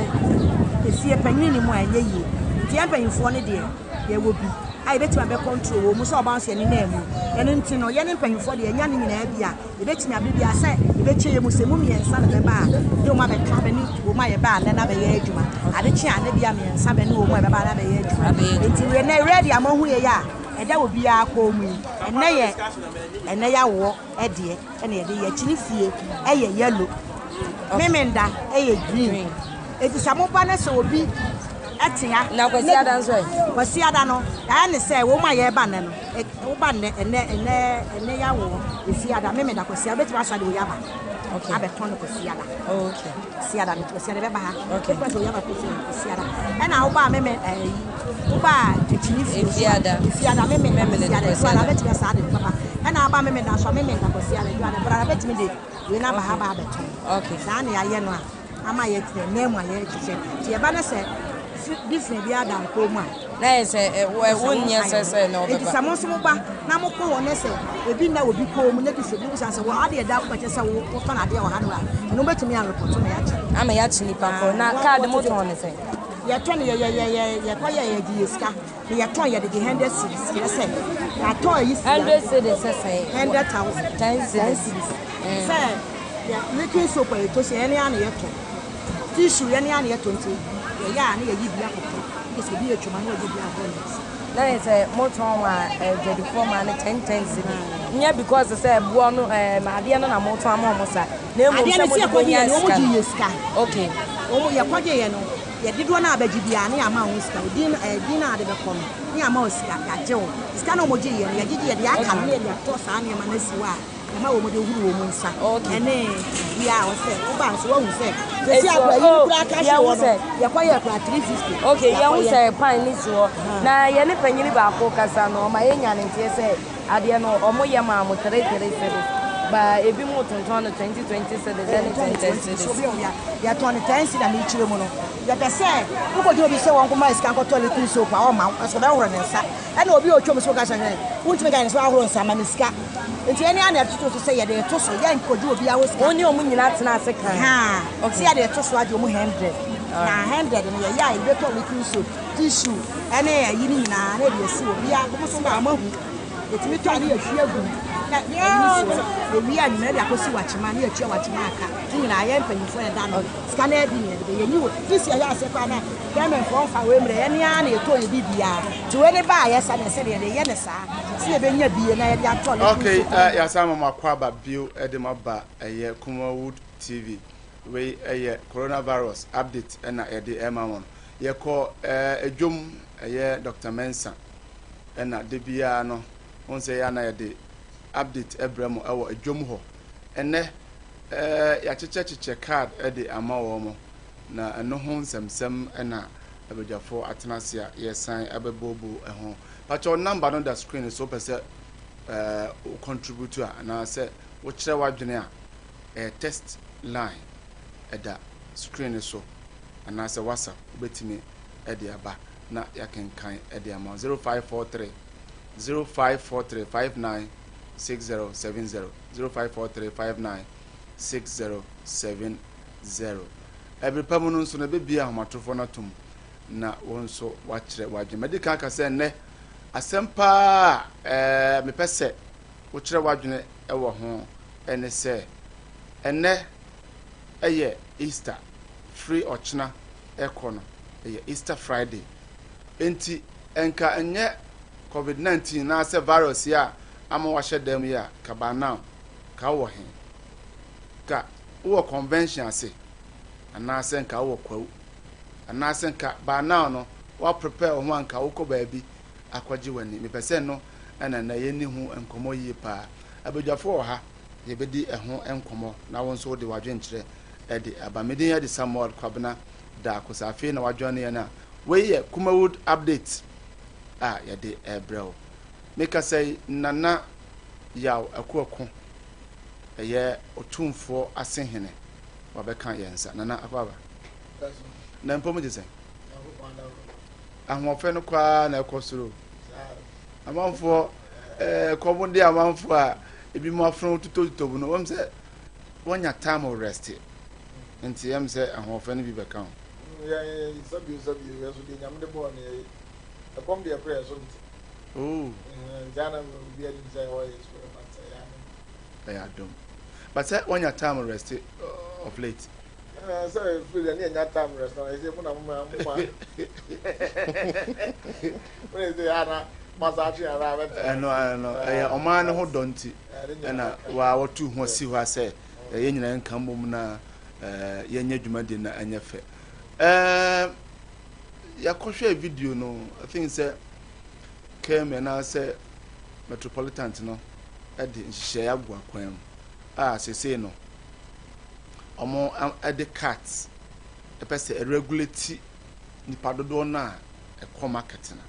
esi e panyin ni mu anye yi enti empanyimfo ne de ye wo bi ai betimi abe control wo muso obanso ye ne na mu ye ne enti no ye ne empanyimfo de nya ne nyina bia e betimi abibia sai e beche ye muso mu miensa na be ba de o ma be ka be ni o ma ye ba na be ye adwuma adechi ane bia miensa be ni o mu e be ba na be ye adwuma enti we na ready amahu ye ya eda wo bia akọ mu enne ya wo ede ene ye de ye chini fie eye yellow memenda eye green eti samopa na se obi etia na kwasi ada nso kwasi ada no ya ne se wo ma ye ba ne no wo ba ne ene ya wo efi ada memenda kwasi abeti wa so de wo ya ba okay abeton ko kwasi ada okay kwasi ada kwasi ada be ba ha okay kwasi wo ya ba kwasi ada ena wo ba meme wo ba chini fie ada memenda kwasi ada so ala beti wa sa de papa ena aba memenda so memenda kwasi ada yo ada bra beti me de we na ba ha ba beton okay na ne aye no a ama ye tire na mu aye chiche ti e ba na se different bi adam ko mu a na say wonye say no be ba samo so ba na mo ko won say ebi na obi ko mu na bi se bi say wo ade da ko che say wo fa na de wo ha no betumi an report na ya che ama ya che nipa ko na card mo ton ne say ya ton ye ko ye di ska ya ton ye de 100 cedis ye say ya ton yi 100 cedis say 100,000 10 cedis say ya liquid soap e to se ene ana yeto tissue ene ana yeto nti ya na ye yi bia kokko ke se bi etwuma na ye bia bonus na say moton wa jadi form na 10 nya because say buo no ma ade no na moton ama mo sa na emu say mo go nya ska okay o ya kwaje ye no ye dido na abaji bia na ama ho ska din na ade be kom ni ama o ska ya je o ska na mo je ye no ya je ye de aka na ye to sa na ma na siwa ma wo mo de huru wo mo nsa ene bia o se o ba so wo hu se se akwa yi kura ka she wo no ya kwa ye kura 350 okay ya hu se pan ni so na ye ne panyini ba ko kasa no ma ye nya ne tie se ade no o mo ye ma mo 3 ba ebi mo tonton no 2020 cedis and 2020 cedis so bi o ya to ne 10 cedis na me chire mo no ya ta se ko di obi se won ko ma iska ko to le kun so pa o ma so da woro ne nsa e na obi o twom so ka sha ne wuntime ga ne so ahoro nsa ma me sika nti ene ana tutu to se ye de to so ya nko di obi awo sika oni o mu nyina tena ase kan ha okay ya de to so ade o mu 100 na 100 no ya e be to le kun so tissue ene ya yi ni nyina na de si obi a ko so ma mahu etimi to ade ya hwie gu na we are na ya kosi wachima na echi wachima aka ni na ya mpanyifo ya da no sika na bi ne de ye ni wo this ya ase kwa na government for fa we mre ya ni a na eto ye bibia ti we ne ba ya sa na se de ye ne sa si e be nya bie na ya de atọ okay ya sa mama kwaba bio e ma ba eye Kumawood TV we eye coronavirus update na e de ema won ye ko edwom eye Dr. Mensa na de bia no on se ya na ye de update Abraham ewo adwom ho ene ya cheche card de ama wo mo na eno ho nsemsem na abadwafo atenase a yesan abebobo ho pacho number on the screen so pese contribute na say wo kire wadwene a test line da screen so na say WhatsApp betimi de aba na yakenkan de ama 0543 054359 6070 0543596070 every permanent nso na bebia ahomatofo na tom na wonso wachire wadwe medical ka se ne asempa me pese wo chire wadwene ewo ho ene se ene eye Easter free ochna ekono eye Easter Friday enti enka enye COVID-19 na se virus ya ama wahye dem ya ka ba now ka wo he ka wo convention ase ana se nka wo kwawu ana se nka ba now no wa prepare ho anka wo ko baabi akwaji wani me pese no ana na ye ni hu enkomo yi pa abadwafo ha ye bedi eho enkomo na won so de wadwe nkire e de abamedin ya de Samuel Kwabena da kosafe na wadwane ya na we ye Kumawood update ya de ebrel make say nana yaw akuako eye otumfo asenhene wabeka yensa nana akwaba na mpomo je sen ahwofe no kwa na ekosoro amanfo kobunde amanfo a ebi mo afro tutotobu no wom se wonya time of rest nti yam se ahwofe no bi beka ya sabi yeso de nyamde bo na e kom de prayer so nti jana we are inside all experiment ya dum but say when your time rest of late so feel any time rest now I say muna when is ana massage ara bet no o man ho donti na wa watu ho si ho ase ye nyina nkan bom na ye nya dwumade na anya fe ya kohwe video no I think say came and I say metropolitan no e de nhye agwa kwan sese no omo e de cats e pese e regulate nipa dodo na e ko market na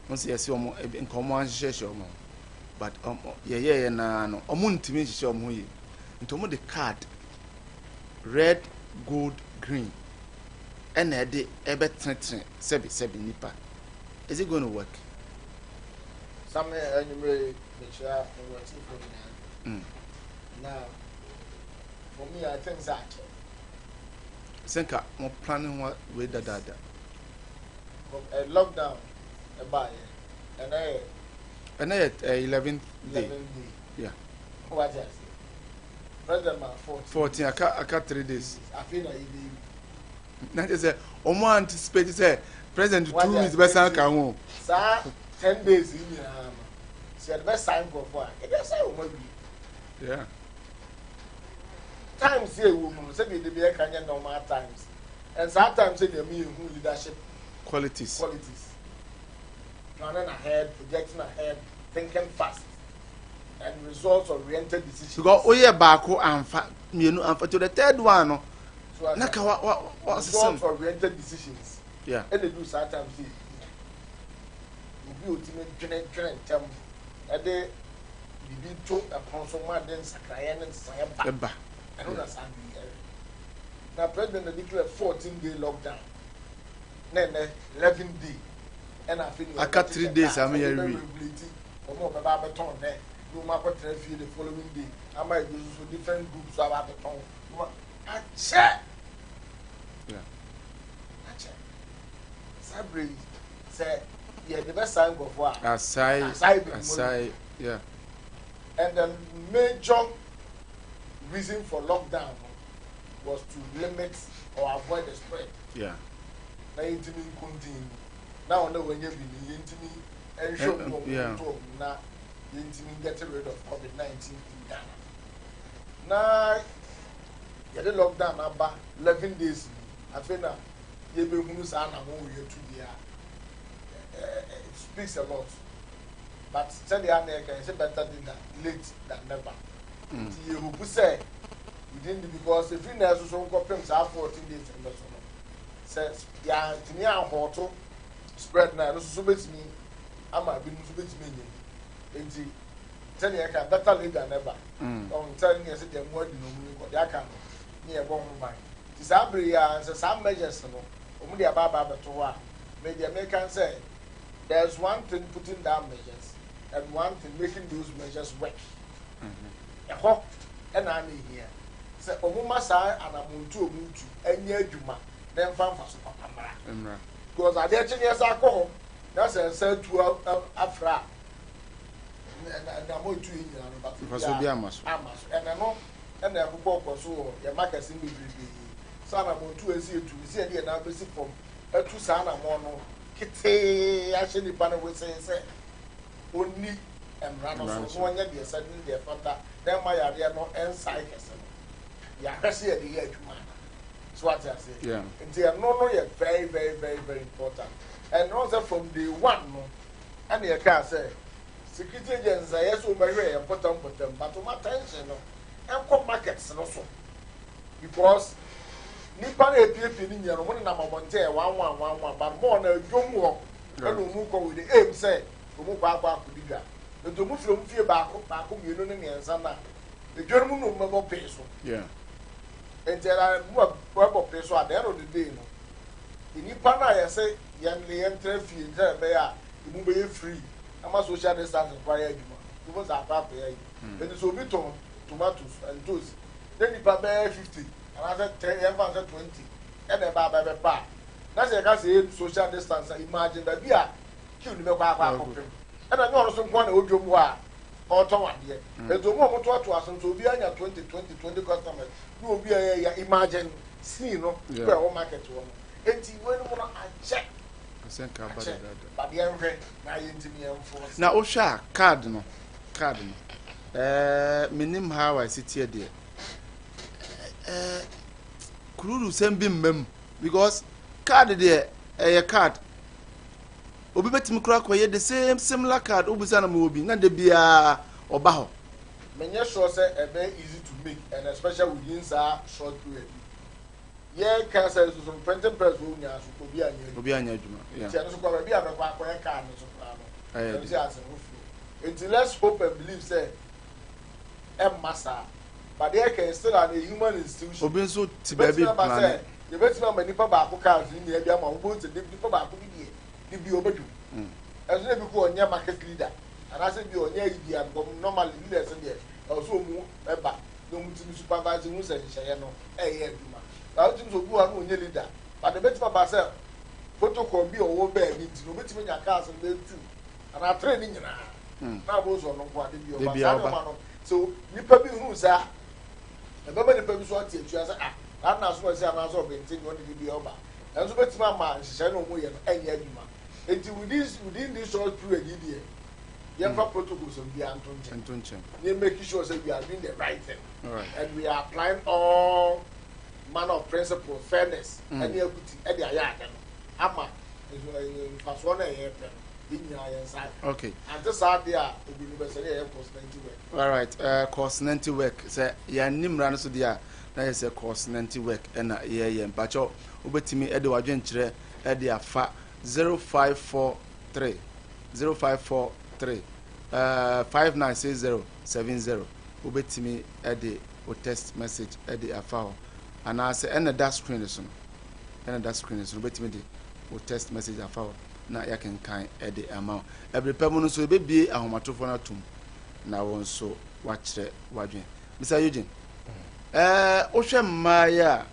won say yes omo nkomo anhye omo but ye na no omo ntimi nhye omo yi nti omo de card red gold green and e de e betetre sebi nipa is it going to work? Some anyway, which are now, for me, I think that. Senka, more planning what with the dada. A lockdown, a buy, and 11th day. Yeah. What I say? president ma 14 aka 3 days afei na yɛde na say omo anticipate say president 2 weeks be san ka ho saa 10 days yi nyinaa no sɛ yɛde bɛ sign for a yɛde sign wɔn awie yeah times yɛ wɔ mu sɛ bi de bi ɛka nyɛ normal times and sometimes say dem yɛ hu leadership qualities planning ahead, projecting ahead, thinking fast, and results-oriented decisions. Because we are back and to the third one, no. So results-oriented decisions. Yeah. And they do sometimes see. You ultimate term. And they be told a consumer then Sakayan and Sayaba. I don't understand. Now, President declared 14-day lockdown. Then 11-day. And I feel aka 3 days am here we omo be ba beton there no ma ko try the following day I might use so different groups about beton a check Sabri say yeah the best sign go for aside yeah and the major reason for lockdown was to limit or avoid the spread yeah na intimi continue now no when you be intimi and show na intimi get rid of COVID-19 in Ghana. Now you dey lockdown about 11 days. I think na you be hunu sa na mo we to dia. It speaks a lot. But say the American say better than late than never. You who say within because if you know so go pem say 14 days in the says yeah to me and hoto spread na no so betimi ama bi no so betimi nyem enti tell you can better late than never on telling you say dem word no mu ko dia kan ni e bo ho ban ti sa bre ya say some measures no omu dia ba beto ho a me the American say there's one thing putting down measures and one thing making those measures work e ho e na na here say omu masa anamuntu omuntu anya adwuma then fan for papa because I did years ago that's a said to Afra and I'm going to you but because we are much and I know and I go so your market in the son I'm going to see the now basic from a two son and one kitty actually panel will say only and run so one year they said their father then my idea no and cycles yeah I see the year to man. What I say. Yeah. And they are very, very, very, very important. And also from day one, no, and the car say security agents are yes very important for them, but to my attention, no, and come markets also. Because Nippon APP in your one number 1 but more than a more and move with the aim say to move back to the guy. The move from fear back, you know, and Sana. The German number peso. Yeah. And there are more people at the end of the day. In Ipana, I say, young enter fee, there, you move be free. I'm a social distance required. You must have that way. Then it's a bit of tomatoes and toast. Then you pay 50, and I said 10, 20, and a baba bar. That's a say social distance. Imagine that we are killing the back. And I know some one audio more. Or one year. There's no more to us until we are 20 customers. No be imagine see no where all market one. Enti when you want to check. But the end na yintimi enforce. Na o hwa card no. Minim how I sit here there. Kururu sem bi mmam because card there a card. Obi betimi kura koye the same similar card obusa na mo obi na de bia oba ho. Menye sure say e very easy to make and especially within sa short period. Yeah, can say so printing press wo nya so obi anya adwuma. Yeah. Ti so kwa bia be kwa koye card so pra no. Say as until let's hope and believe say massa but there can still an a human institution. Obi so ti ba bi plan. You bet me nipa ba ko card ni e bia ma wo bo te nipa ba ko bi die bi obedu. As we be ko onya market leader. And I said, you are near India, normally leaders in there. Also, Eba, no supervising who said, Shayano, I think so good leader. But the better myself, photocopy be or bear means no better your cars and they too. And I'm training now. Now, was on what so, you probably who's that bɛbɛ nipa bi so ate etua sɛ ah na so ɔsɛ ana so ɔbɛnti no de bi ɔba ɛnso bɛtuma ma nhyehyɛ no mu yɛ no ɛnyɛ adwuma enti within this short period yi deɛ yɛmfa protocols of bi antonkyɛn ne make sure say we are doing the right thing and we are applying all manner of principle fairness ɛne equity ɛde ayɛ ada no ama mfasoɔ no ɛyɛ pɛ no yɛnyinaa yɛn nsa okay ante saa deɛ a obi no bɛsɛ ne yɛyɛ course 90 work all right course 90 work sɛ yɛn mmara no so deɛ a na yɛ sɛ course 90 work ɛna yɛyɛ mpakyɛw wobɛtumi ɛde wadwenkyerɛ ɛde afa 0543 596070 wobɛtumi ɛde o text message ɛde afa hɔ anaasɛ ɛna da screen so no wobɛtumi de o text message afa hɔ na yɛkenkan ɛde ama wo ɛbere pɛ mu no nso yɛbɛbie ahomatofoɔ no atom na wɔn nso wakyerɛ wadwen Mr. Eugene wohwɛ mmaayɛ a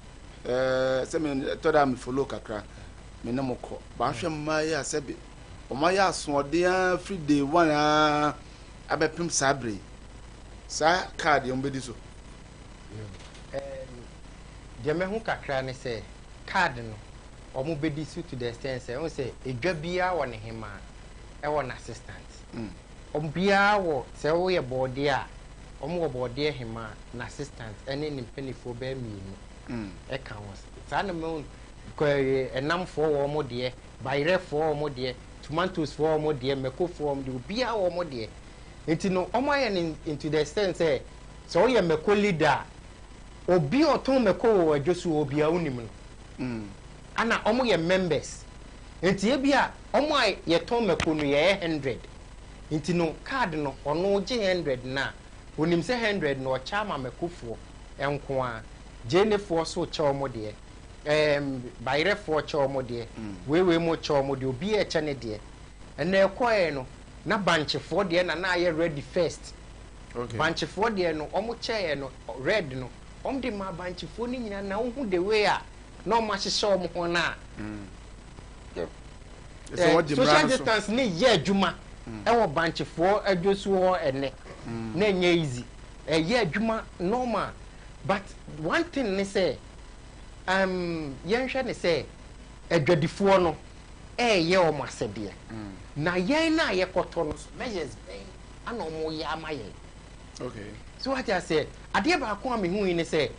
sɛ metɔda a mefolo kakra me ne mokɔ baahwɛ mmaayɛ a sɛbe ɔmayɛ asoɔden a free day one a abɛpem saa bere saa card yɛ mbɛdi so deɛ mɛho kakra ne sɛ card no ɔmo bɛdi so to the extent sɛ ɔmo sɛ edwa biara wɔ ne hema ɛwɔ n'assistant ɔmo biara wɔ sɛ woyɛ bɔɔdeɛ a ɔmo wɔ bɔɔdeɛ hema n'assistant ɛne ne mpanyinfoɔ bɛɛ mmienu ɛka wɔn saa na mɛho ɛnamfoɔ wɔ ɔmo deɛ bayerɛfoɔ wɔ ɔmo deɛ tomatoesfoɔ wɔ ɔmo deɛ mɛkofoɔ wɔ ɔmo deɛ obiara wɔ ɔmo deɛ nti no ɔmo ayɛ ne into the extent sɛ sɛ ɔyɛ mɛko leader obi ɔtɔn mɛko wɔ adwo so obiara onim no ana ɔmo yɛ members nti ebi a ɔmo a yɛtɔn mɛko no yɛyɛ 100 nti no card no ɔno gye 100 na onim sɛ 100 na ɔkyɛ ama mɛkofoɔ ɛnko a gyenefoɔ so kyɛ ɔmo deɛ bayerɛfoɔ kyɛ ɔmo deɛ weewee mo kyɛ ɔmo deɛ obi ɛkyɛ ne deɛ ɛna ɛkɔɛ no na banchefoɔ deɛ na ayɛ ready first banchefoɔ deɛ no ɔmo kyɛɛ no red no ɔmo de ma banchefoɔ no nyinaa na ɔmo the way a na ɔmo ahyehyɛ ɔmo ho na social distance ne yɛ adwuma ɛwɔ banchefoɔ adwo so hɔ ɛnɛ na ɛnyɛ easy ɛyɛ adwuma normal but one thing ne sɛ yɛnhwɛ ne sɛ adwadifoɔ no ɛyɛ ɔmo asɛdeɛ na yɛn na yɛkɔtɔ no measures bɛn ana ɔmo yɛ ama yɛn okay so what I say adeɛ baako a me hu yi ne sɛ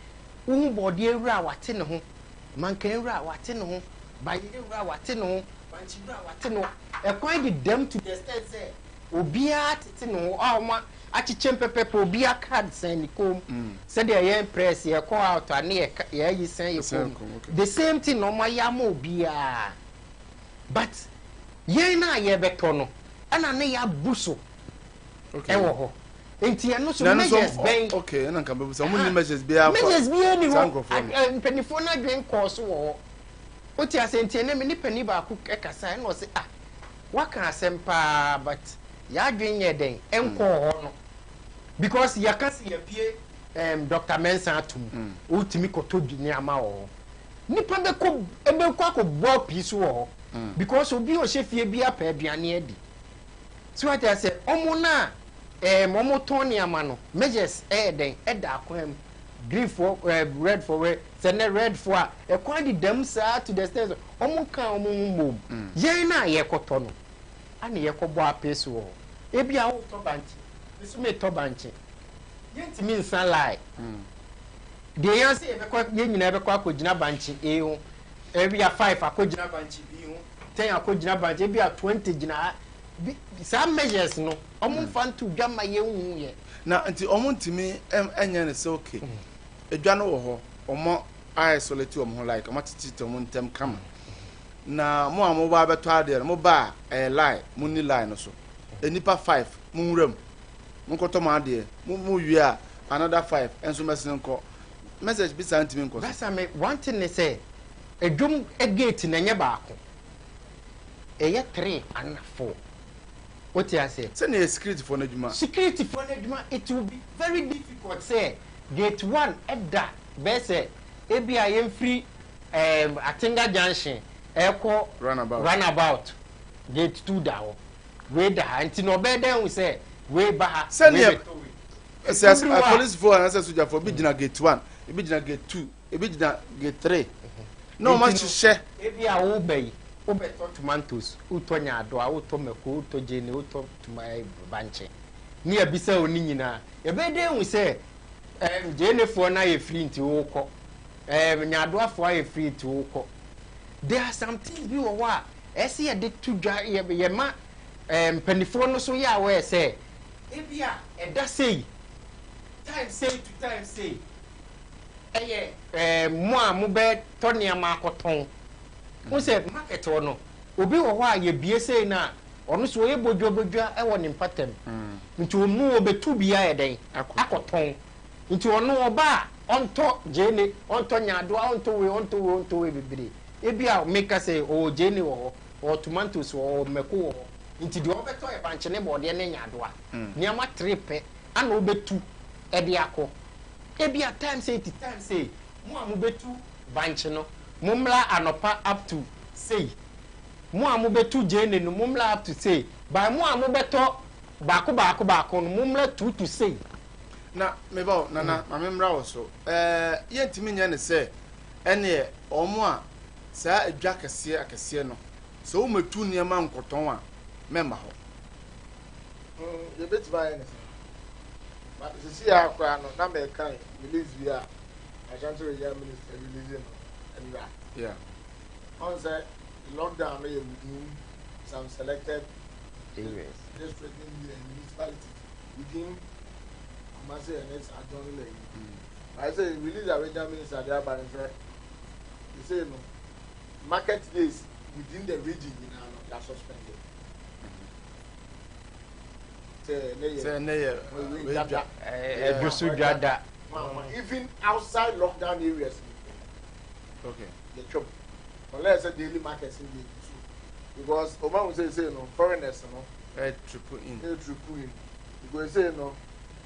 wohu bɔɔdeɛ wura a wate ne ho mankan wura a wate ne ho bayere wura a wate ne ho banchi wura a wate ne ho ɛkwan de dem to the extent sɛ obiara tete ne ho a ɔmo akyekyɛ mpɛpɛpɛ obiara card sɛn ne kom sɛdeɛ yɛn press yɛkɔ out a ne yɛayi sɛn yɛ kom the same thing na ɔmo ayɛ ama obiara but yɛn na yɛbɛtɔ no ɛna ne yɛabu so ɛwɔ hɔ nti ɛno so measures bɛn okay ɛna nka bɛbu sɛ ɔmo ni measures biara measures biara ni hɔ mpanyinfoɔ no adwen kɔɔ so wɔ hɔ wote asɛ nti ɛnɛ me ne panyin baako ɛkasa ɛna ɔsɛ waka asɛm paa but yɛadwen yɛ dɛn ɛnkɔɔ hɔ no because yɛka sɛ yɛpie Dr. Mensa atom wotumi kɔtɔ nneɛma wɔ hɔ nipa ɛbɛkɔ akɔbɔ pii so wɔ hɔ because obi ɔhyɛ fie bi apɛ aduane adi so what I say ɔmo na ɔmo tɔn nneɛma no measures ɛyɛ dɛn ɛda akwan mu green for red for red sɛ ne red for a ɛkwan de dɛm saa to the stairs ɔmo ka ɔmo ho mom yɛn na yɛkɔtɔ no ana yɛkɔbɔ apɛ so wɔ ebi a wotɔ bankye nso me tɔ bankye yɛntumi nsa lie deɛ yɛn sɛ yɛn nyinaa yɛbɛkɔ akɔgyina bankye A ho ebi a 5 akɔgyina bankye B ho 10 akɔgyina bankye ebi a 20 gyina some measures no ɔmo mfa nto dwa ma yɛnhu yɛ na nti ɔmo ntumi ɛnyɛ ne sɛ okay edwa no wɔ hɔ ɔmo isolate ɔmo ho like ɔmo tete ɔmo ntem kama na mo a mo ba bɛtɔ adeɛ no mo ba lie mo ni lie no so enipa 5 mo nwuram mo nkɔtɔ mo adeɛ mo wie a another 5 enso mɛsen nkɔ message bi saa ntumi nkɔ so basa me one thing ne sɛ edwom gate na nyɛ baako ɛyɛ 3 and 4 what you say say na security for n'adwuma it will be very difficult say gate 1 ɛda bɛ sɛ ebi a yɛn free Atinga junction ɛkɔ runabout gate 2 da hɔ we da ha nti no ɔbɛ dan sɛ we ba ha sɛ police for and say soldier for bi gyina gate 1 ebi gyina gate 2 ebi gyina gate 3 na ɔma hyehyɛ ebi a wo bɛyi wo bɛtɔ tomatoes wotɔ nyaado a wotɔ mako wotɔ gyene wotɔ banche ni abisa oni nyinaa yɛbɛde hu sɛ gyenefoɔ na yɛ free nti wokɔ nyaadoafoɔ ayɛ free nti wokɔ there are some things bi wɔ hɔ a ɛsɛ yɛde to dwa yɛma mpanifoɔ no so yɛ a wɔyɛ sɛ ebi a ɛda sei time say to time say ɛyɛ mo a mobɛtɔ nneɛma akɔtɔn wo sɛ market hɔ no obi wɔ hɔ a yɛbie sei no a ɔno so ɔyɛ bodwabodwa ɛwɔ ne mpatam nti ɔmu ɔbɛtu bia yɛ dɛn akɔtɔn nti ɔno ɔba a ɔntɔ gyene ɔntɔ nyaadoa ɔntɔ wei bebree ebi a meka sɛ ɔwɔ gyene wɔ hɔ ɔwɔ tomatoes wɔ hɔ mako wɔ hɔ nti deɛ ɔbɛtɔ yɛ bankye ne bɔɔdeɛ ne nyaadoa nneɛma tere pɛ ana ɔbɛtu ɛde akɔ ebi a time say ti time say mo a mobɛtu bankye no mo mmla anɔpa up to say mo a mobɛtu gyene no mo mmla up to say by mo a mobɛtɔ baako no mo mmla 2 to say na meba nana ma me mmra wo so yɛntimi nya ne sɛ ɛne ɔmo a saa adwa akɛseɛ no sɛ wo matu nneɛma nkɔtɔn a mɛma hɔ yɛbɛtumi ayɛ ne sɛ but sisi ya akora no na mɛka release bi a ashanti area minister release no ɛnura yeah on say lockdown no yɛ within some selected areas district in the municipality within amase and its adjoining lane I say release the regional minister there but they say no market days within the region you know they are suspended even outside lockdown areas okay the trouble unless a daily market in the because Obama will say no foreigners no triple in because say no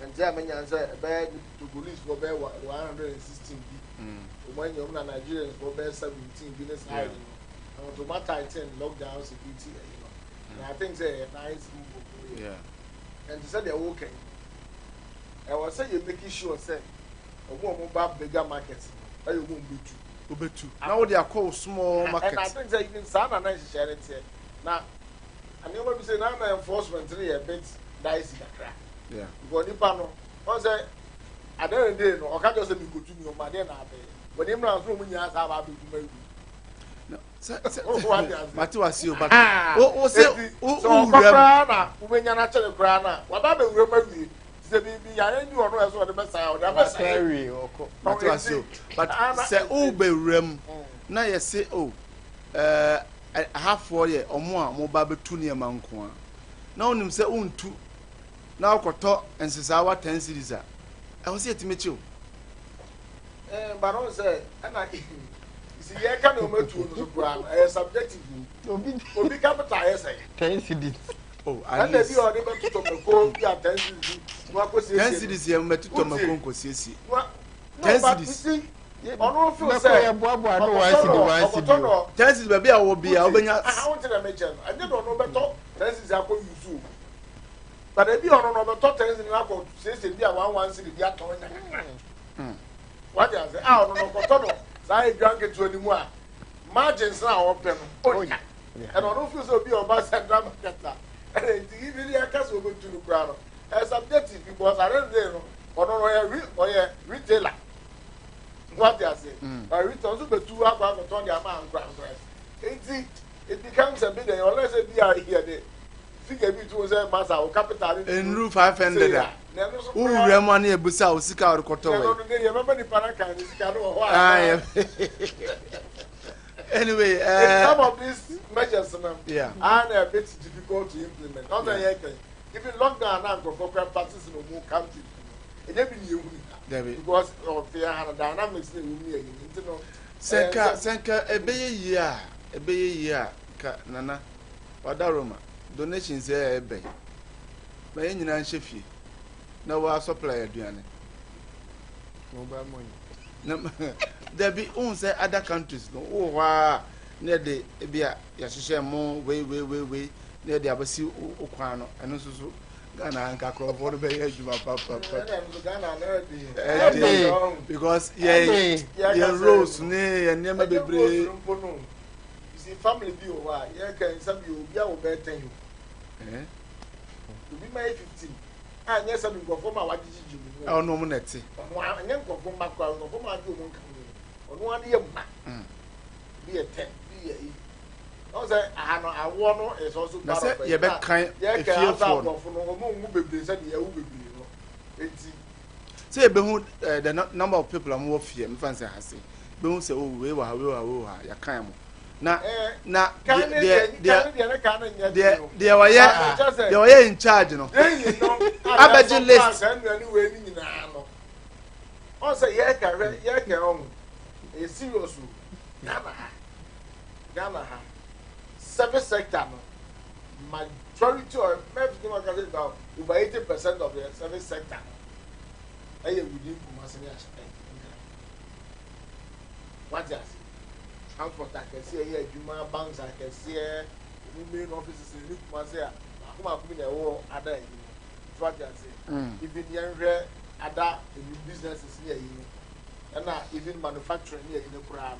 and Germany answer bad to police for bear 116 when you're Nigerians for bear 17 business island and to matter 10 lockdown security you know and I think say a nice move yeah and they said they're okay. I was saying you're making sure say a woman about bigger markets or you won't be two. Now they are called small markets. And I think that even Sana nice sharing it. Now I never be saying I'm enforcement really a bit dicey crack. Yeah. Because the panel one say I don't know no, I can't just say me go to me on my day now. But him now from when you ask about to no. Mati was you, but oh, say, oh, Grana, when you're not telling Grana, what I don't remember, the baby, I knew on as well the best I would have very or Mati was you, but say, oh, be rem. Now you say, oh, half 4 years or more, mobile 2 near Manqua. Now, him say, oh, 2. Now, Koto and Sasawa 10 cities. I was here to meet you. But I say, and I. See, I can't remember to grant a subjective. Obi capital essay. 10 cities. Oh, and if you are able to talk about 10 cities, what was 10 cities here met to Tomaco, CC. 10 cities. On all fields, say, Bobo, I know I see the one. 10 cities, maybe I will be. I want to mention, I don't know better. 10 cities are going to you. But if you are on over 10 cities, I will say, be a 1 city, they are talking. What do you say? I don't know. I drank it to anymore. Margins now open. Oh, yeah. And I don't feel so be on bus and drama. And even I can't go to the ground. As subjective because I don't know. Or a retailer. What they are saying. I return to the 2 hours of Tony Amman ground. It becomes a bit, unless it be out here. Figure it was a master or capital in roof 500. Who remember a busa or sick out of Cotonou? Remember the Paracan is anyway, some of these measures yeah, are a bit difficult to implement. Not even lockdown now for practices in more country. It never knew because of the dynamics in the Senka, a year, Nana, Wadaroma, donations there, bay. My engine and Sheffy. No, our supplier, Diane. Mobile money. There be own say other countries. No, oh, wow, near the Ebia, Yashisha more, way, near the Abasi Oquano, and also Ghana nka crofo no be ejuma papa. Because yeah rose ne ya nema bebre. You see family bi o wa, yeah can some you be o be 10 you. To be my 15. Ah, yes, some go for my wajiji. Oh no mo neti. And then go for my crowd, go for my do one come. On one year. Be a 10, be a no say I want is also part of it. You be kind if you for no be say you be no. Say be who the number of people am wo fear me fan say ha say. Be who say oh we wa ya kan mo. Na they were in charge no. Abeji list. On say yeah can on. E serious Ghana service sector no majority or maybe about over 80% of the service sector within Kumasi what is transport I can see here Juma banks I can see main offices in Kumasi akuma na wo ada what I say even young other businesses here and even manufacturing here in the Quran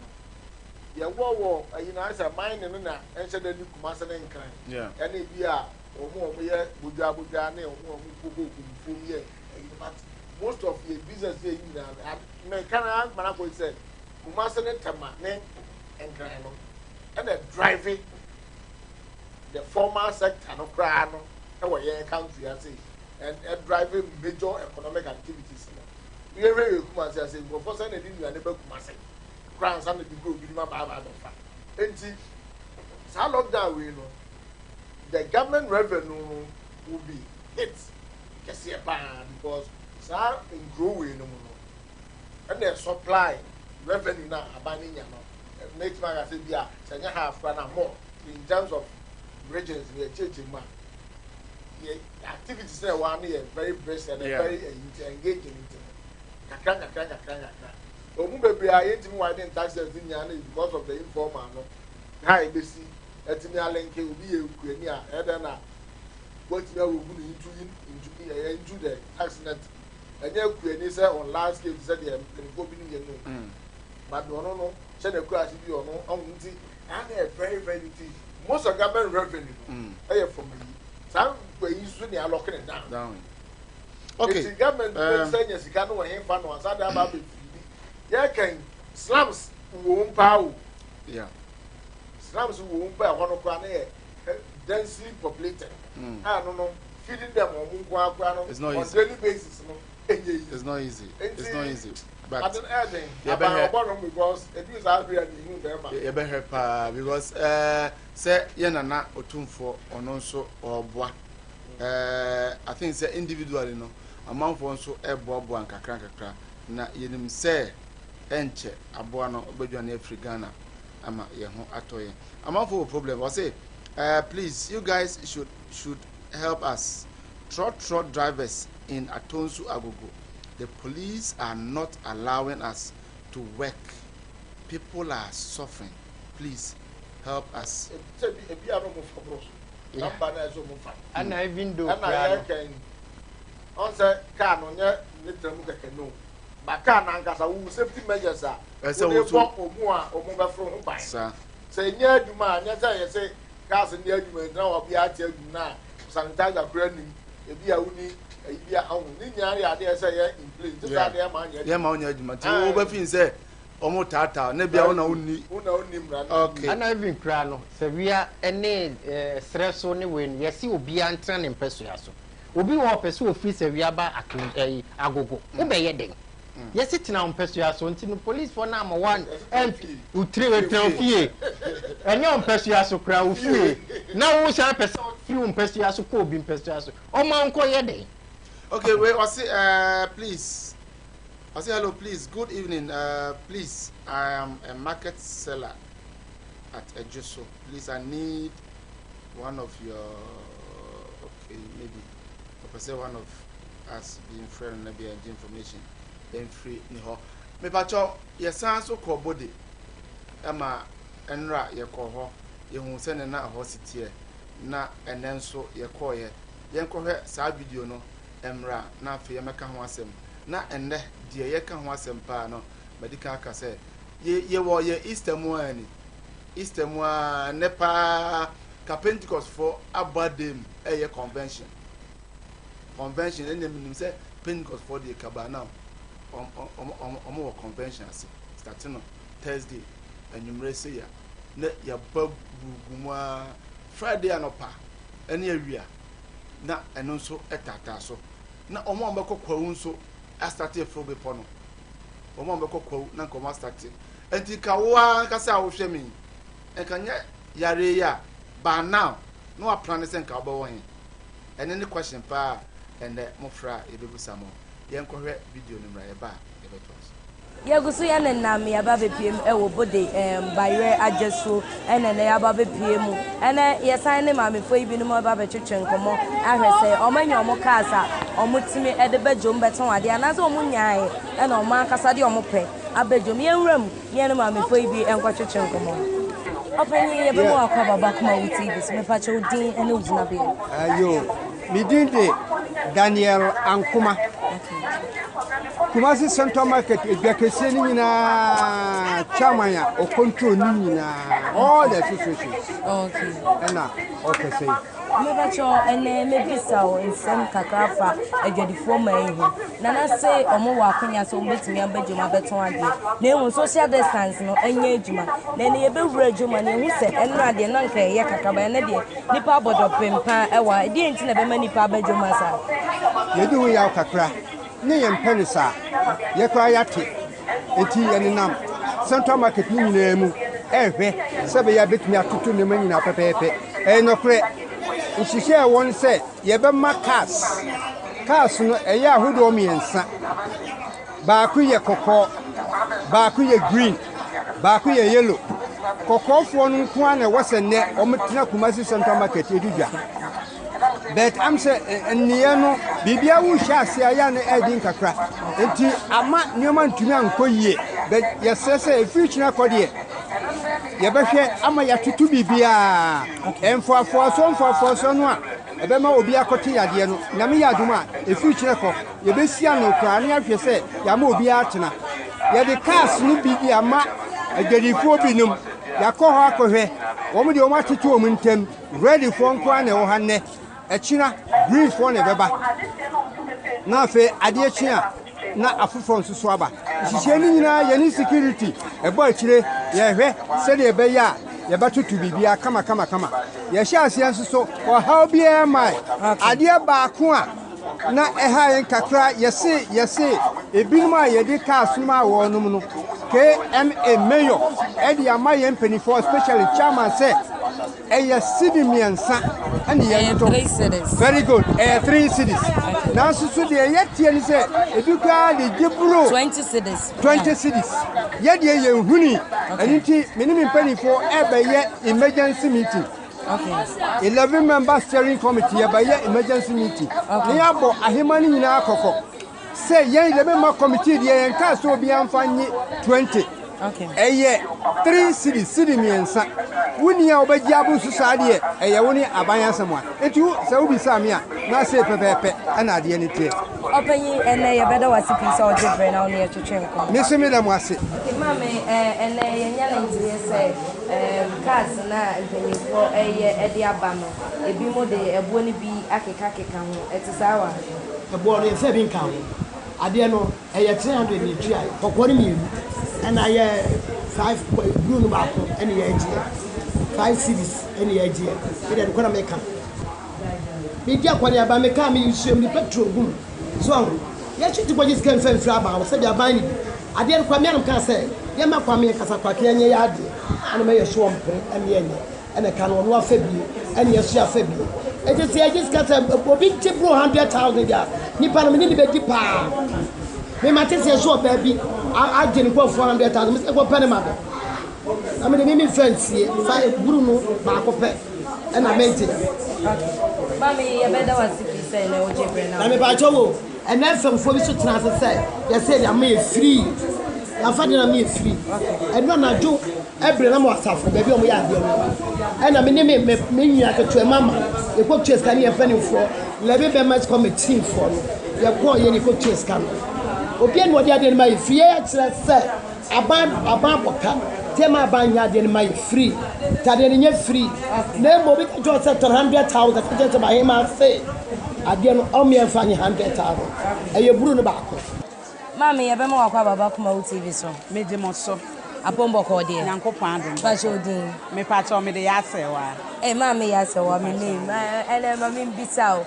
ya wo as a mine no na ense da ni Kumasi na nkran yeah and e bia omo ye buja na omo kuku here but most of your business here in na can manako say Kumasi na tama na nkran no and driving the formal sector no kra no e wo ye country as and driving major economic activities we really Kumasi as go for say na di nua ne ba Kumasi crowns and the group in my baba fa enti sa lockdown we no the government revenue will be hit kese because sa in grow we no and the supply revenue na abani nya no make man say bia sanya half na more in terms of regions we change man activities there one very brisk and very engaging kakra omu bebre ayentimi widen taxes din ya na because of the informal no ha ebesi etimi alenke obi ye kuani a eda na what na wo bu into the tax net anya kuani say on last scale say the go bi ni no but no say the crash bi ono nti and very very little most of government revenue from the some we use to allocate it down okay the government say yes can no he fa no asa da ba be yeah can slums wo mpa yeah slums wo mpa hono kwa na densely populated no feeding them on kwa no on daily basis no it's not easy but I don't adding about because it is out here in you be help because say ye nana otumfo ono nso oboa I think say individually no amanfo nso eboaboa nkakra na yenim say enche aboa no obedwa na Africana ama ye ho atoye amanfo problem I say please you guys should help us trot drivers in Atonsu Agogo. The police are not allowing us to work. People are suffering. Please help us. And I even do. Answer can on your little no. But can Ankasa who safety measures are. Say near you man, yes, say cars and near you now I'll be at you now. Sometimes I'm branding. If you are only in place. Yeah, man, over say almost tata, maybe I only. Okay, and I've been crying. So we are any stress only when you see Obi Antran in Persuaso. Obi will pursue a free Seviaba Agogo. Obey a day. Yes, it's now Persuaso until the police for number one and who treat fear. And young Persuaso crowd fear. Now we shall pursue few Persuaso could be Persuaso. Oh, my uncle, a day. Okay, wait, I say, please. I say hello, please. Good evening. Please, I am a market seller at Ejoso. Please, I need one of your. Okay, maybe. I say one of us being friend, maybe and information. Then free ni ho. Me pacho, yes, so call body. Emma, enra ye call ho. Ye who send na ho sit here. Na and then so ye call ye. yɛnkɔhwɛ saa video no emra na afei yɛmɛka ho asɛm na ɛnnɛ deɛ yɛka ho asɛm paa no medical aka sɛ yɛwɔ yɛ Easter mu ani Easter mu a nepa ka Pentecost for abadem ɛyɛ convention ɛnna menim sɛ Pentecost for the kaba now ɔmo wɔ convention ase starting on Thursday anwummerɛ sɛ ya na yɛba gugu mu a Friday anɔpa ɛne awia na ɛno nso ɛtaataa so na ɔmo a mbɛkɔ kwawu nso astate afro bepɔ no ɔmo a mbɛkɔ kwawu na nkɔmɔ astate enti ka wo ankasa a wohwɛ me ɛka nyɛ yare ya by now no a plan sɛ nka wobɛwɔ he ɛne ne question paa ɛnɛ mofra yɛbɛbusa mo yɛnkɔhwɛ video no mmra yɛba a yɛbɛtoa so Yagusu ya na mi aba bepiem ewo bode bayre ajesu ene na ya aba bepiem ene yesan ne mamefo ibi no aba betwetwe nkomo ahwe se omanya omo kasa omutimi ede bejom beton ade anaze omunyae ene omo akasa de omo pe abejom yenwram ye ne mamefo ibi enkotwetwe nkomo openye ye bemo akwa baba kuma wuti bi me pa che odin ene ugina be ayo midinde Daniel Ankuma Kumasi Central Market Ekese ni nyina chamanya o control ni nyina all the situations. Okay. Ena okay say. Me ba cho ene me bisa o nsem kakrafa adwadifo man hu. Na na say omo wa akonya so betimi abadwuma beton ade. Na ehun social distance no enya adwuma. Na ne ye bewura adwuma na ehun se eno ade na nka ye kakaba ene de nipa abodo pempa ewa de enti na be ma nipa abadwuma sa. Ye di hu ya kakra. Ne yem penisa. Ye kwa yate. Enti ye nam Central Market ni nyina mu. Ehwe sebe ya betimi atutu ne manyina pepepe. Nokre nhihye won se ye be ma cars no eye ahodo miensa ba ku ye kokko ba ku ye green ba ku ye yellow kokofo no nko ana wose ne omtena Kumasi Central Market edudwa but am say eniye no bibia wu hye ase aya ne edin kakra enti ama nyoma ntumi anko yie but yesese efichina kodie yebehwe ama yatutu bibia emfafo so no a ebema obi akote yade no na me yaduma efichire ko yebesia no kra na ahwe se ya ma obi atena yede cars no bibia ma agedifo binum yakọ ho akohwe wo de o ma tete o muntem ready for nko na wo hanne echina green for na beba na afi ade echia na afufo nsusu aba hihie ni nyina ye ni security ebo achire ye hwe se de ebe ya ye batutu bibia kama ye hye ase nsusu o how bia mai ade ba ko a na eha yen kakra yese ebinum a ye de cars no ma wo num no KMA mayor edi amaye mpenifo especially chairman say eye city miensa and ye to very good 3 cities now so de ye tie ni say eduka de gibro 20 cities ye de ye huni aniti minimum mpenifo ebe ye emergency meeting. Okay. 11 member steering committee ye by emergency meeting. Ni abo ahemani nyina akoko. Say ye 11 member committee de ye nka so obi amfanyi 20. Okay. Eye 3 city miensa. Wuni ya obaji abu susade eye woni abanyasamwa. Etu se obi samia na say pepepe ana de ni tie. Openyi ene ye beda wasipi so ojebre na oni etwetwe nko. Mesemi da mwase. Mame ene ye nya na ntie se cars na mpanyifo eye ede aba no ebi mo de ebo ni bi akeka ho etisawa ebo no efe bi nka ho ade no eye 300 ni tua kokori mi na ye 5 blue no ba ko ene ye gie 5 cities ene ye gie e de ko na meka mi dia kwani aba meka mi isuem ni petrol gum so ye chiti boji scan fen fra ba wo se dia ban ni ade no kwa mi anam ka se ye ma kwa mi kasa kwa ke anye ya ade ana me ye so ompre ene anye ene ka no no afa bi ene ye so afa bi e je se ye just kasa obi tibro 100,000 ya ni pa no me ni be di pa me ma te se so ba bi a je ni ko 400,000 me se ko pe ne ma na me ni mi fancy fa buru no ba ko pe ena me je ba me ye beda wasipi se ne ojebre na me ba chowo ena famfo bi so tena se ye se ya me free ya fa de na me free eno na jo ebre na mo asafo ba bi o mo ya de no ena me ni me nyi aketo mama e ko tue scan ye fanifo levy members committee for no ye ko ye ni ko chase kan obi en wodi ade ma fie ya kire se aban boka tema aban ya ade ma free tade ni free na mo bi jo se 100,000 ka je ba he ma say ade no o me fa ni 100,000 eye buru no ba ko mami ye be mo akwa baba kuma TV so meje mo so apombo ko de Nyankopon adom ba chodin me pa cho me de ya sewa mami ya sewa me name ele mami mbisa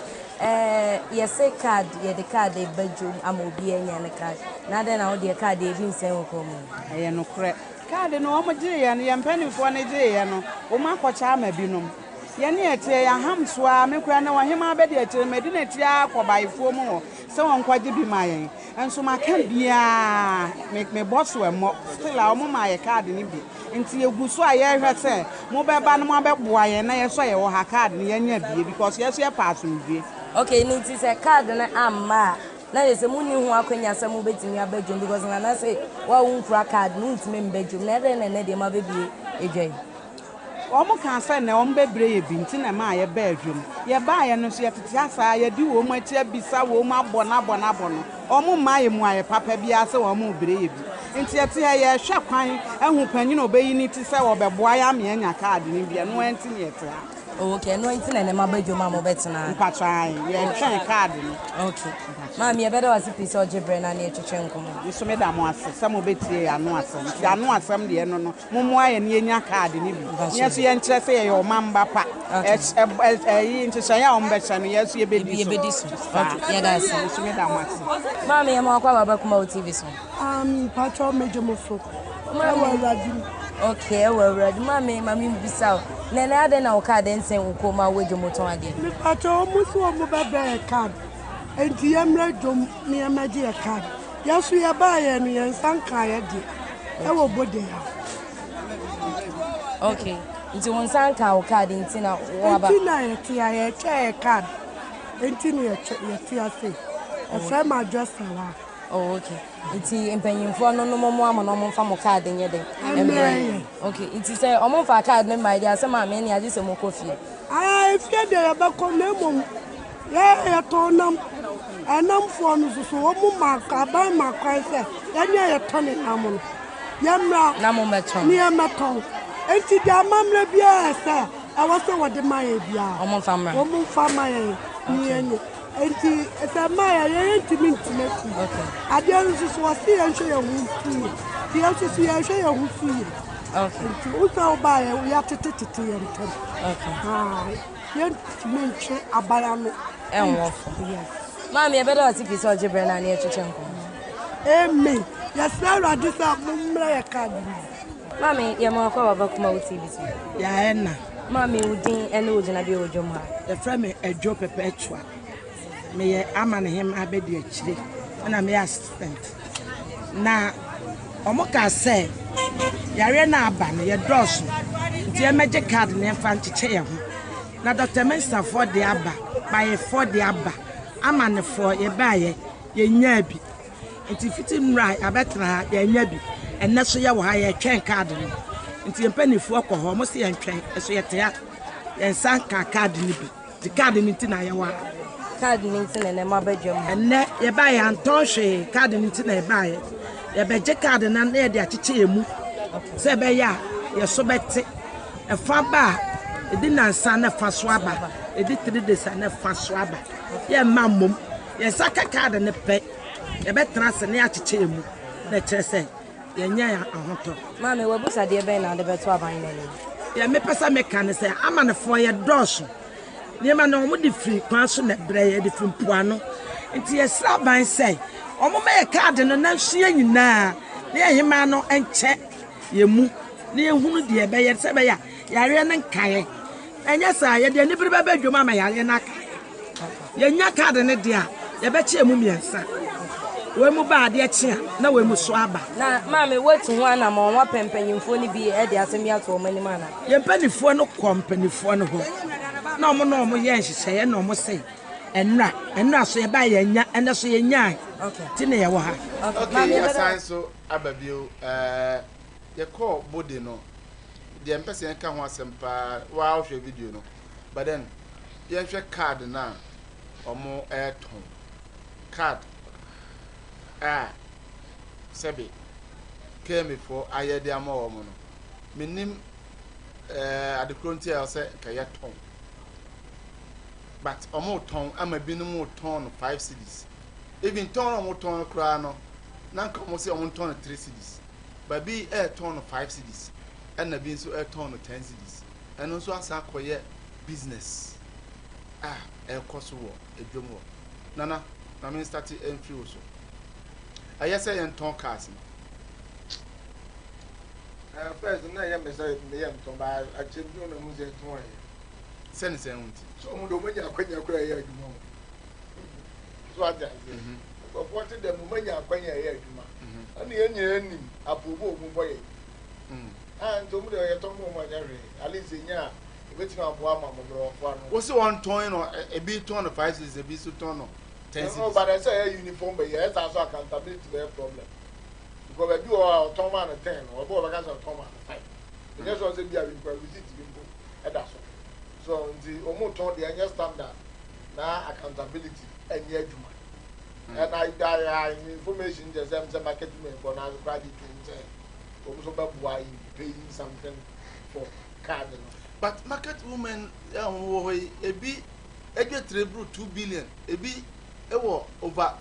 yese card ye the card e bedroom amobi enya ne card na de na wo de card e bi nsen ko mu eye no kre card no o mo gye ye no ye mpanifo ne gye ye no o ma kwacha ama binom ye ne etie ya hamsoa me kwa na wo hema be de etie me de na etie akobaifo mu se won kwagye bi ma yen enso ma kan bia me boss we mo still a o mo ma ye card ni bi nti eguso a ye hwe se mo be ba no mo be boa ye na ye so ye wo ha card ni ye nya bie because ye so ye pass ndie okay ni ti say card na amma na ye se muni hu akwanya se mu betimi abadwum because na say wa hu kura card no ntime mbadwum na de ma bebie edwan omo kan say na omo bebre ye binti na ma ye ba adwum ye ba ye no so ye tete asa ye di wo mo atia bisa wo mo abona no omo ma ye mu aye papa bia se wo mo bre ye bi nti ete ye hwe kwan ehu panyin obeyi ni ti se wo beboa ya me anya card ni bia no enti ni ete okay no enti na ma badwum ma mo betena mpatran ye hwe card ni okay mami ye bedo wasi pisa ojebre na na etwetwe nkomo yeso me da mo ase se mo betie anu asem ti anu asem de no mo mo aye ni enya card ni bi yeso ye nkyere se ye o mamba pa yi nkyere ya o mbetcha no yeso ye bedi so okay ye da se yeso me da mo ase mami ye mo akwa baba kuma TV so patro meje mo so mama radi okay we ready mami mbisa na ade na o card ensen ukoma wejo moton ade mi patro mo so mo bebe card enti yemra dom mi amaje card yaso ya ba ye no yen sanka ye de e wo bode ya okay nti won sanka o card enti na wo ba enti na ye ti ya che card enti ni ye ti ase e fa ma address wa oh okay nti empanyimfo no mo ama no mo fa mo card nye de okay nti say o mo fa card ne my dia say ma me ni age se mo kofi if you dey ba ko na mo ya to nam anam fo no so o mo ma ka ba ma kwa se ya nya ya to ne nam no ya mra na mo meton ni ya meton enti da mamre bia se awase wode ma ya bia o mo fa ma ya ni enye enti esa ma ya enti okay adian so wasi ya hwe ya hu fi ti ya so ya hwe ya hu fi okay usa oba ya tete ya ntem okay ya timinche abara no enwofo mami ebedo ati pisa ojebre na na etwetwe nko amen ya sara disa mumra ya card mami ya mo akwa baba kuma TV so ya enna mami udin ene ojina bi ojom ha ya fra me adwo perpetua me ye amane him abedi akire na me assistant na omoka say yare na aba no ye dross nti e meje card na fa ncheche ye ho na Dr. Minister for the aba by for the aba amane for ye baye ye nya bi nti fitin right abetra ye nya bi enne so ye wo ha ye twen card no nti empanifu akọ mo se ye ntwen eso ye tea ye sanka card ni bi the card ni ti na ye wa card ni ti na ma badwam enne ye baye anton hwe card ni ti na ye baye ye beje card na na ye de acheche emu se be ya ye so bete e fa ba edi nansa na fa so aba edi 3 days na fa so aba ye mammom ye saka card ne pe ye betra se na acheche emu na kire se ye nya ya ahoto mami we busa de be na de beto aban na ni ye me pesa me kan se amanefo ye doso ni ma no mo di free kwan so na bre ye di free puano nti ye sra ban se omo me card no na hye nyina na ye hema no enche ye mu na ye hunu de be ye se be ya yare ne nkae enya sa ye de ni bre be badwoma ma yare na ka ye nya card ne de a ye be che mu miensa we mu ba de che na we mu so aba na mami wetu ho ana ma onwa pempanyimfo ni bi e de asemi ato o mani mana ye mpanifo no kompanifo no ho na omo ye nhyehyɛ ye na omo sei enra so ye ba ye nya ene so ye nya okay ti ne ye wo ha okay ye sign so ababio ye call body no de empese ka ho asempa wa hwe video no but then ye hwe card na omo airton card sebe kemi for ayede ama omo no menim adekronti a say kaya ton but omo ton ama binum ton 5 cedis even ton omo ton kra no na nka omo say omo ton 3 cedis but be air ton 5 cedis and na bi so air ton 10 cedis and also asa koye business cost wo edwom wo nana na me start entry so ayese yen ton cars no first na ya me say me yen ton ba achemdu na mu ze ton sen unti so mu do manya kwanya kura ya adwuma so aja ko forte dem manya kwanya ya adwuma ani enye nim apobo ogun boye and mu do ya ton mo manya re alize nya wetin abo ama mo bro kwa no wo se won ton no e bi ton 5 cedis e bi so ton no 10 cedis no but I say uniform be yes also accountability be problem because we do our ton man 10 or bo be ka so ton man 5 the next one say be a visit bimbo e da so the omo ton the any standard na accountability any adwuma and I information just say market me for na credit say omo so be buy paying something for card no. But market women ebi get 2 billion ebi over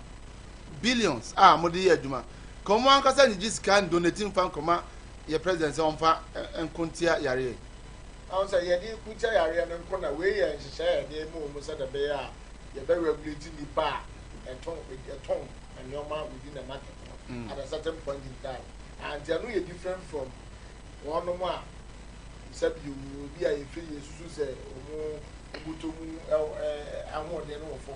billions mo de adwuma komo ankasa ni scan donating fan koma your president on fa enkontia yare I say ye di kucha yare no nkona we ye nhihye ye mo say the be ya ye be regulate ni ba eton and your man within the market at a certain point in time and they are no different from one more sabi you be a feel you say omo obutomu ahode no for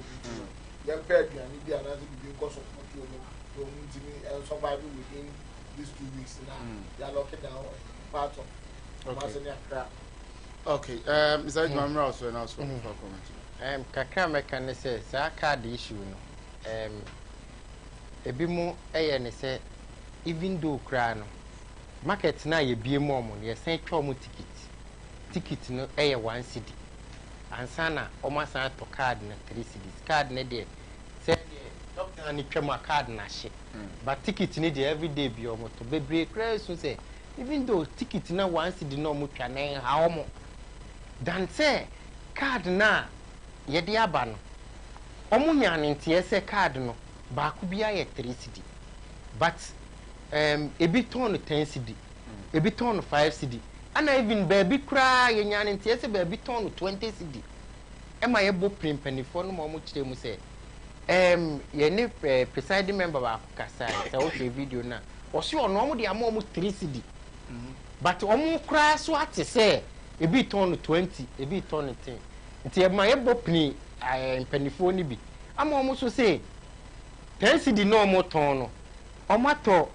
you pay aduane bi anazi bi because of what you ntimi survive within these 2 weeks now they are locking down part of Masenia crap. Okay, Mr. Jumamra also now for comment. Kakra meka say sa card issue no ebi mu ne say even though kra no market na ye bie mu omo ye sen twa omo ticket no 1 cedi ansana omo san to card na 3 cedis card na de say doctor ni twa card na hye but ticket ni de everyday bi omo to bebre kra so say even though ticket na 1 cedi no omo twa na ha omo dan say card na ye de aba no omo nya ne ntie say card no ba ku bia ye 3 cedi but ebi ton 10 cedi ebi ton 5 cedi ana even baby kra ye nya ne ntie say baby ton 20 cedi ema ye bo prempanifo no mo kire mu say ye ne presiding member ba kasa say o hwe video na o se ono mo de ama mo 3 cedi but omo kra so ate say ebi ton 20 ebi ton 10 nti ema ye bo pni mpanifo ni bi ama omo so say 10 cedi no mo ton no omo to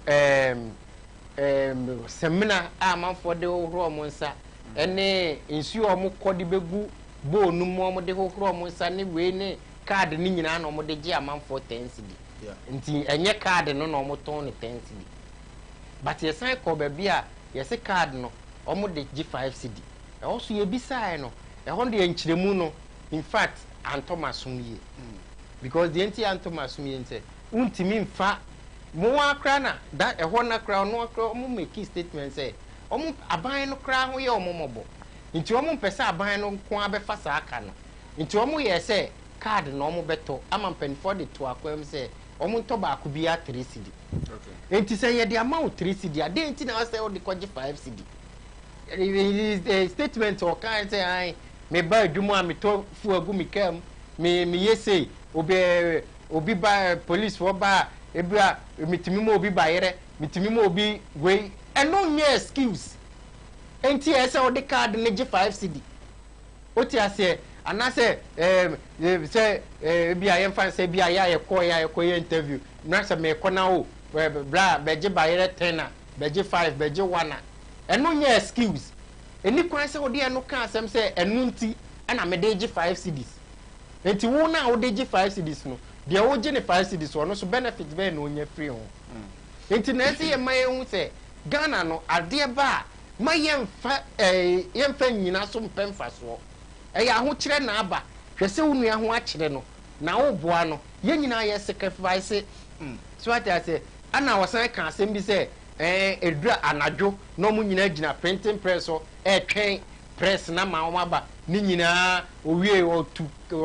semina amanfo de hohoro mo nsa ene nsu omo kodi begu bo nu mo mo de hohoro mo nsa ne we ne card ni nyina na omo de gi amanfo 10 cedi nti enye card no na omo ton ne 10 cedi but yesan ko ba bia yesi card no omo de gi 5 cedi e also ye bisae no e ho de enchiremu no in fact antomasum ye because the enti antomasum ye nte untimi mfa mo akra na da e ho na kra no akra mo make statement say omo aban no kra ho ye omo mobo nti omo mpesa aban no ko abefa sa aka no nti omo ye say card no omo beto ama mpanifo de to akwam say omo nto ba ko bia 3 cedi okay nti say ye de amount 3 cedi ade nti na say o de kwaje 5 cedi statement o kan say ai me ba adwumu a me to fu agu mi kam me yesei obi ba police for ba ebia mitimi mo obi ba yere mitimi mo obi we eno nye excuse enti ese o de card ne je 5 cedi oti ase anase say ebia ye fan say bia ya ye koye interview na se me kona o bra beje ba yere 10 na beje 5 beje 1 na eno nye excuse eni kwan se o de eno kan asem say enu nti ana me de je 5 cedis enti wo na o de je 5 cedis no de o je ne 5 cedis no so benefit be na onye free ho enti na se ye maye hu se Ghana no ade ba ma yemfa nyina so mpemfa so ya ho kire na aba hwese unu ya ho akire no na wo boa no ye nyina ye sacrifice so what I say ana wasan ka asem bi say edura anadwo no mu nyina gina printing press so twɛn press na ma wo aba ni nyina owie o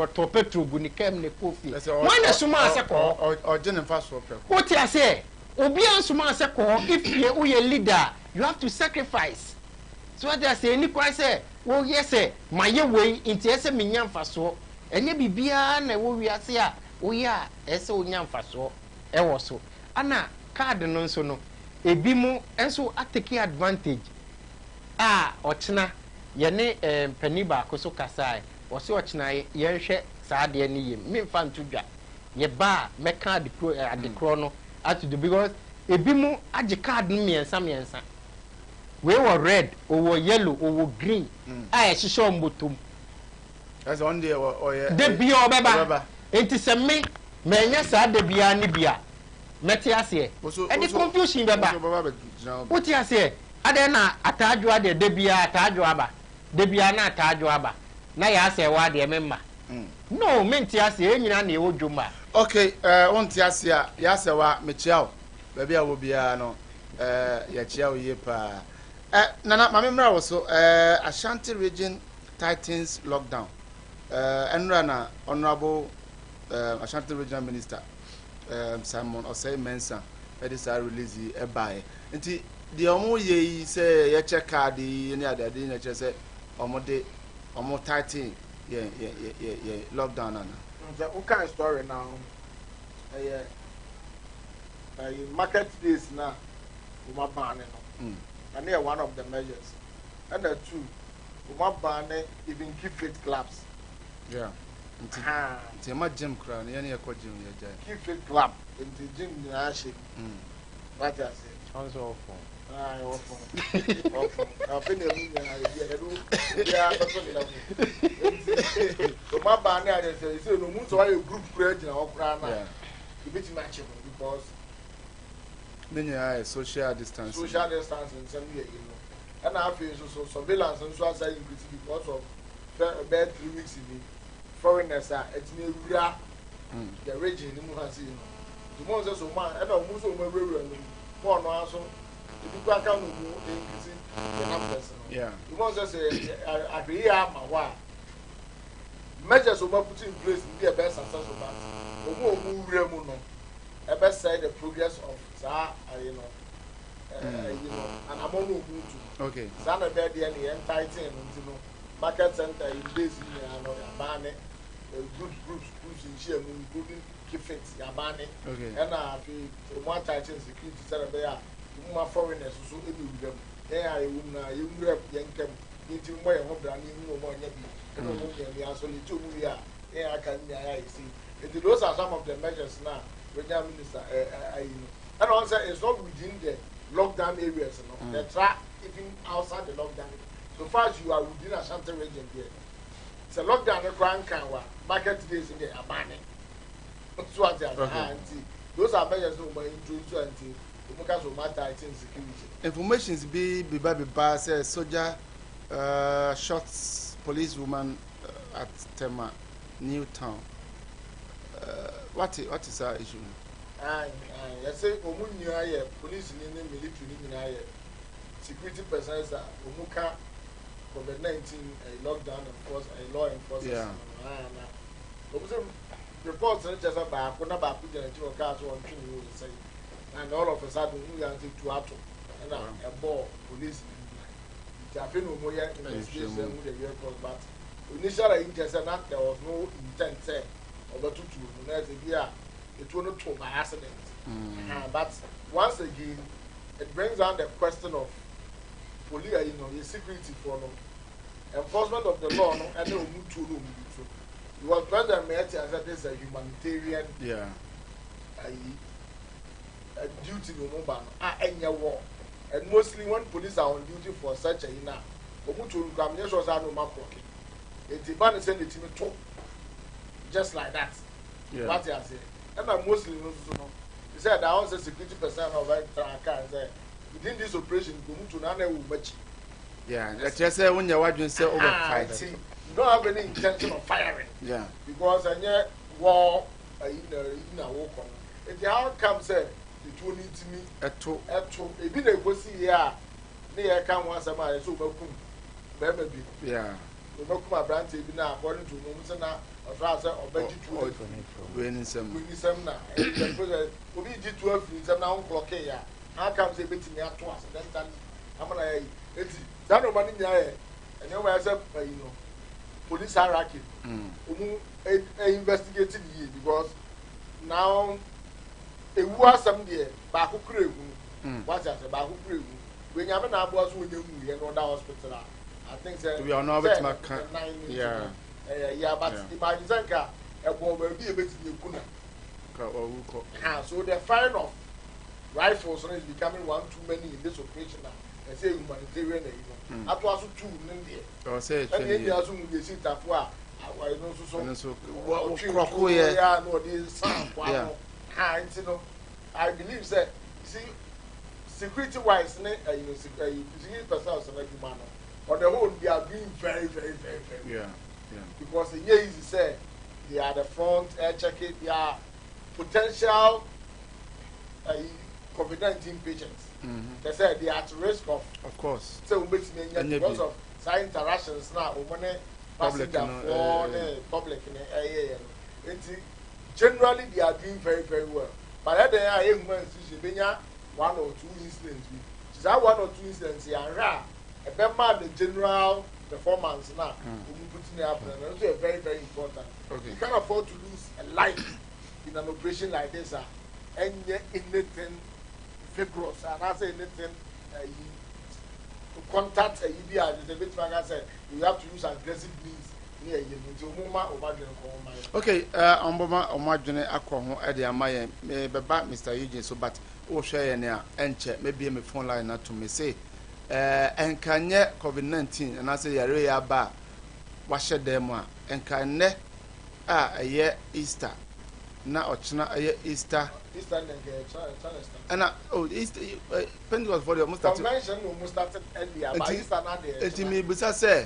to petrol bu ni kem ne kofi wan na suma ase ko o gene fa so pe what I say obi an suma ase ko if you leader you have to sacrifice so what I say ni kwa say wo yese maye wei nti ese menya mfaso enye bibia na wo wiase a wo ya ese onya mfaso ewo so ana card no nso no ebi mu enso atake advantage ochina ye ne pani ba ko so kasai wo se ochina ye hwe saade ni yem me mfa ntudwa ye ba me card adekro no at the because ebi mu age card no miensa we were red or yellow or green I show mbotom as on the or de bia obeba enti se me menya sa de bia ni bia meti ase e di confusion beba wuti ase ade na atadwo ade de bia atadwo aba de bia na atadwo aba na ya ase wa de memma no menti ase enyina na e wodwoma okay wonti ase a ya ase wa mechiao ba bia wo bia no ya chiao ye pa Nana, Mamma was Ashanti region tightens lockdown. Enrana, Honorable Ashanti regional minister Simon Osei Mensah, that is our release a buy. And the only say, ye check card, the any other dinner, just say, or more tighten, lockdown. What kind of story now? Market days now, my banning. And here one of the measures. And the two, one ban even keep fit clubs. Yeah. It's a gym crown, any aqua gym. Keep fit club in the gym in Ashi. What I say? Sounds awful. Awful. I've been there. So my ban there is no moon so I group creating our crown. You bet matchable because. Then social distancing. Social distancing, some year, you know. And I feel so surveillance and so as I increase because of about 3 weeks in the foreigners are it's near the region in the Muhasi. The most of man, and I'm also my river and more no answer. If you back on the numbers, yeah. The most of say, I be here, my wife. Measures of put in place to be a best successful man. The more move remuno. I best say the progress of you know, and I'm on to okay. Sana bed the entitled, you know, market center in this year, and Yabane, good groups in share, including Kifits, Yabane, okay. And I feel one title security center there, more foreigners who do them. They are you rep Yankem, into more hope than you know more yet. And the answer to we are, I can see. Those are some of the measures now. Regional minister, and also it's not within the lockdown areas, you know. They try even outside the lockdown. So far as you are within a Ashanti region here, it's a lockdown. The crime can work. Market days in there are banning. So what they are those are measures no more introduced until the focus of matter security. Informations be says soldier shots policewoman at Tema, Newtown. What is our issue? I say, Omunia, police in the military, security personnel, Omuka, COVID-19, a lockdown, of course, a law enforcement. Yeah. Reports just about Konaba put in a cars on you say, and all of a sudden, we are to Ato and a ball police. There no more investigation with the vehicles, but initially, there was no intent. Over to it will not to by accident. But once again, it brings on the question of police, you know, the security for enforcement of the law, and no move to no. Because President Meti has said this is a humanitarian duty no more any war. And mostly when police are on duty for such a ina, Omutu come yes was no mark. It's the ban send the team to just like that. Yeah. What I say. And I'm mostly no. He said I was a security person of car say within this operation go to none will match. Yeah, let's just when you watch say over fight. You don't have any intention of firing. Yeah. Because war in a walk on. If the outcome said, it will need to me at two, if you never see ya, near come once a mile, so baby. Yeah. We don't come a branch now, according to Mumsana, or Rasa, or Betty to winning some now. We need to have some now clock here. How comes a bit in the twice, and then I'm going to it's that no money there. And then I said, police hierarchy. Investigating you because now it was some day back who crew. What's that about who crew? When you have an was when you know that hospital. I think that we are not with my yeah, but imagine Zanka, a bomb will be a bit in your so the fire of rifles is becoming one too many in this occasion now. I say humanitarian, I was 2 in India. Or say, and you assume you see that for I believe that security wise, on the whole, they are doing very, very, very, very yeah. Because the year is say they are the front air checking, they are potential COVID-19 patients. They say they are at risk of course. So because of side interactions now, public generally they are doing very, very well. But at the end, 1 or 2 incidents. Is that 1 or 2 incidents? Yeah, the general performance now. That's very, very important. Okay. You can't afford to lose a life in an operation like this. And anything vigorous, and I say anything to contact a EBR, the bit like I said, you have to use aggressive means. Okay, Omboma Omajune Aqua at the Amaya, Mr. Eugene, so but oh, share and check maybe a phone line not to me say, and can yet COVID-19, and I say, Area bar, wash a demo, and can ne a year Easter, now a year Easter. And Easter Pentecost for the almost convention almost started earlier, but Easter not there. It me busa say,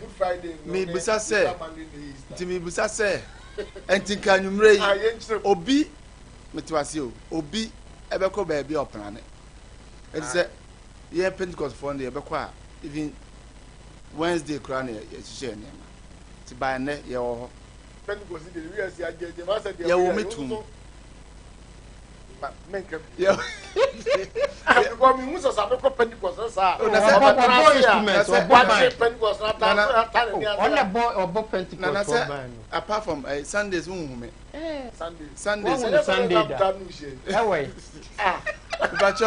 me busa say, it me busa say, and think can you mray Obi Metwasio, Obi Ebeko baby or planet. And say, yeah, Pentecost for the Ebekwa, even Wednesday crown, yes, to buy a net, your Pentecost, the real me too. Make up. Yeah. Because we must have a Pentecost. Apart from Sundays, Sunday. But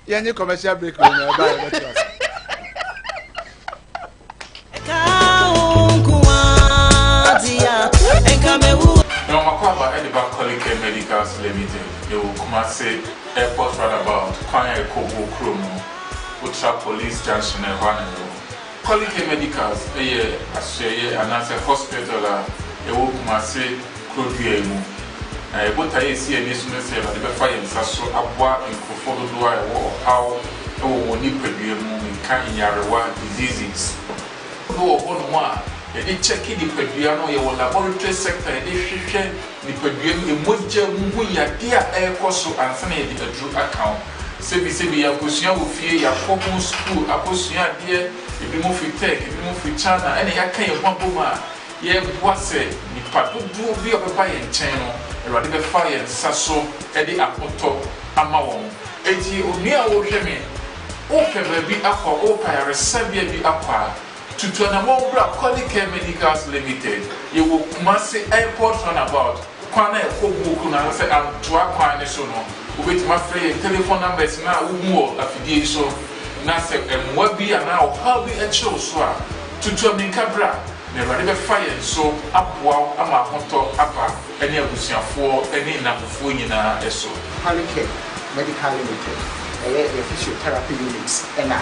you commercial break. No, Makwaba Ediba Collique Medicals Limited. You come say airport roundabout, Kwanya Kobo Kromo, Ultra Police Junction and Wanero. Collique Medicals, and as a hospital, you will come say Crodiemu. I put a see a nation say that the fire and Sasso Abwa and Kofodo do I or how Nipedium can Yarawa diseases. No one. They check the Peduano, your laboratory sector, they share the Peduan, the Moja Muya, dear air cost and Sunday a true account. Sebi, Aposia will fear your common school, Aposia, dear, if you move with tech, if you move with China, and I can't one boma. Ye was said, the Patu do be of a buy and channel, and rather fire and Sasso, Eddie Apoto, Amawon. Eti Unia will hear me. Open baby aqua, open a Sabia be aqua. To Tuanamobra Collique Medicals Limited, you will Kumasi Airport runabout, Kwana Kobu Kuna, and Tuakwa National, with my free telephone numbers now, more affiliation, Nasa and Wabi and now Hobby and Show Swa, to Tuamicabra, never fire, so up wow, Ama Honto, Apa, any of the for any number for Yina Eso. Collique Medical Limited, a physiotherapy units, and I,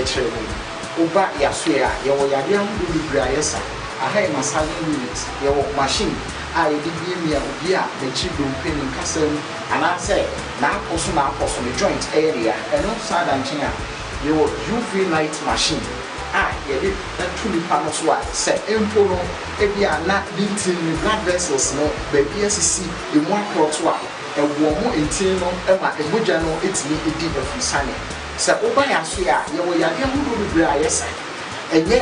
children. Uba Yasuya, your Yadiam Ubriasa, a high massage unit, your machine, I did give me a beer, the children pinning castle, and I said, now person the joint area, and outside and China, your UV light machine, yɛde ɛto nipa no so a sɛ mpo no ebi a na ne ntin ne blood vessels no baabi asisi emu akorɔto a ɛwɔ mo ntin no ɛma emogya no etumi edi efusane sɛ woba yɛ so a yɛwɔ yadeɛ ahodoɔ bebree a yɛsa ɛnyɛ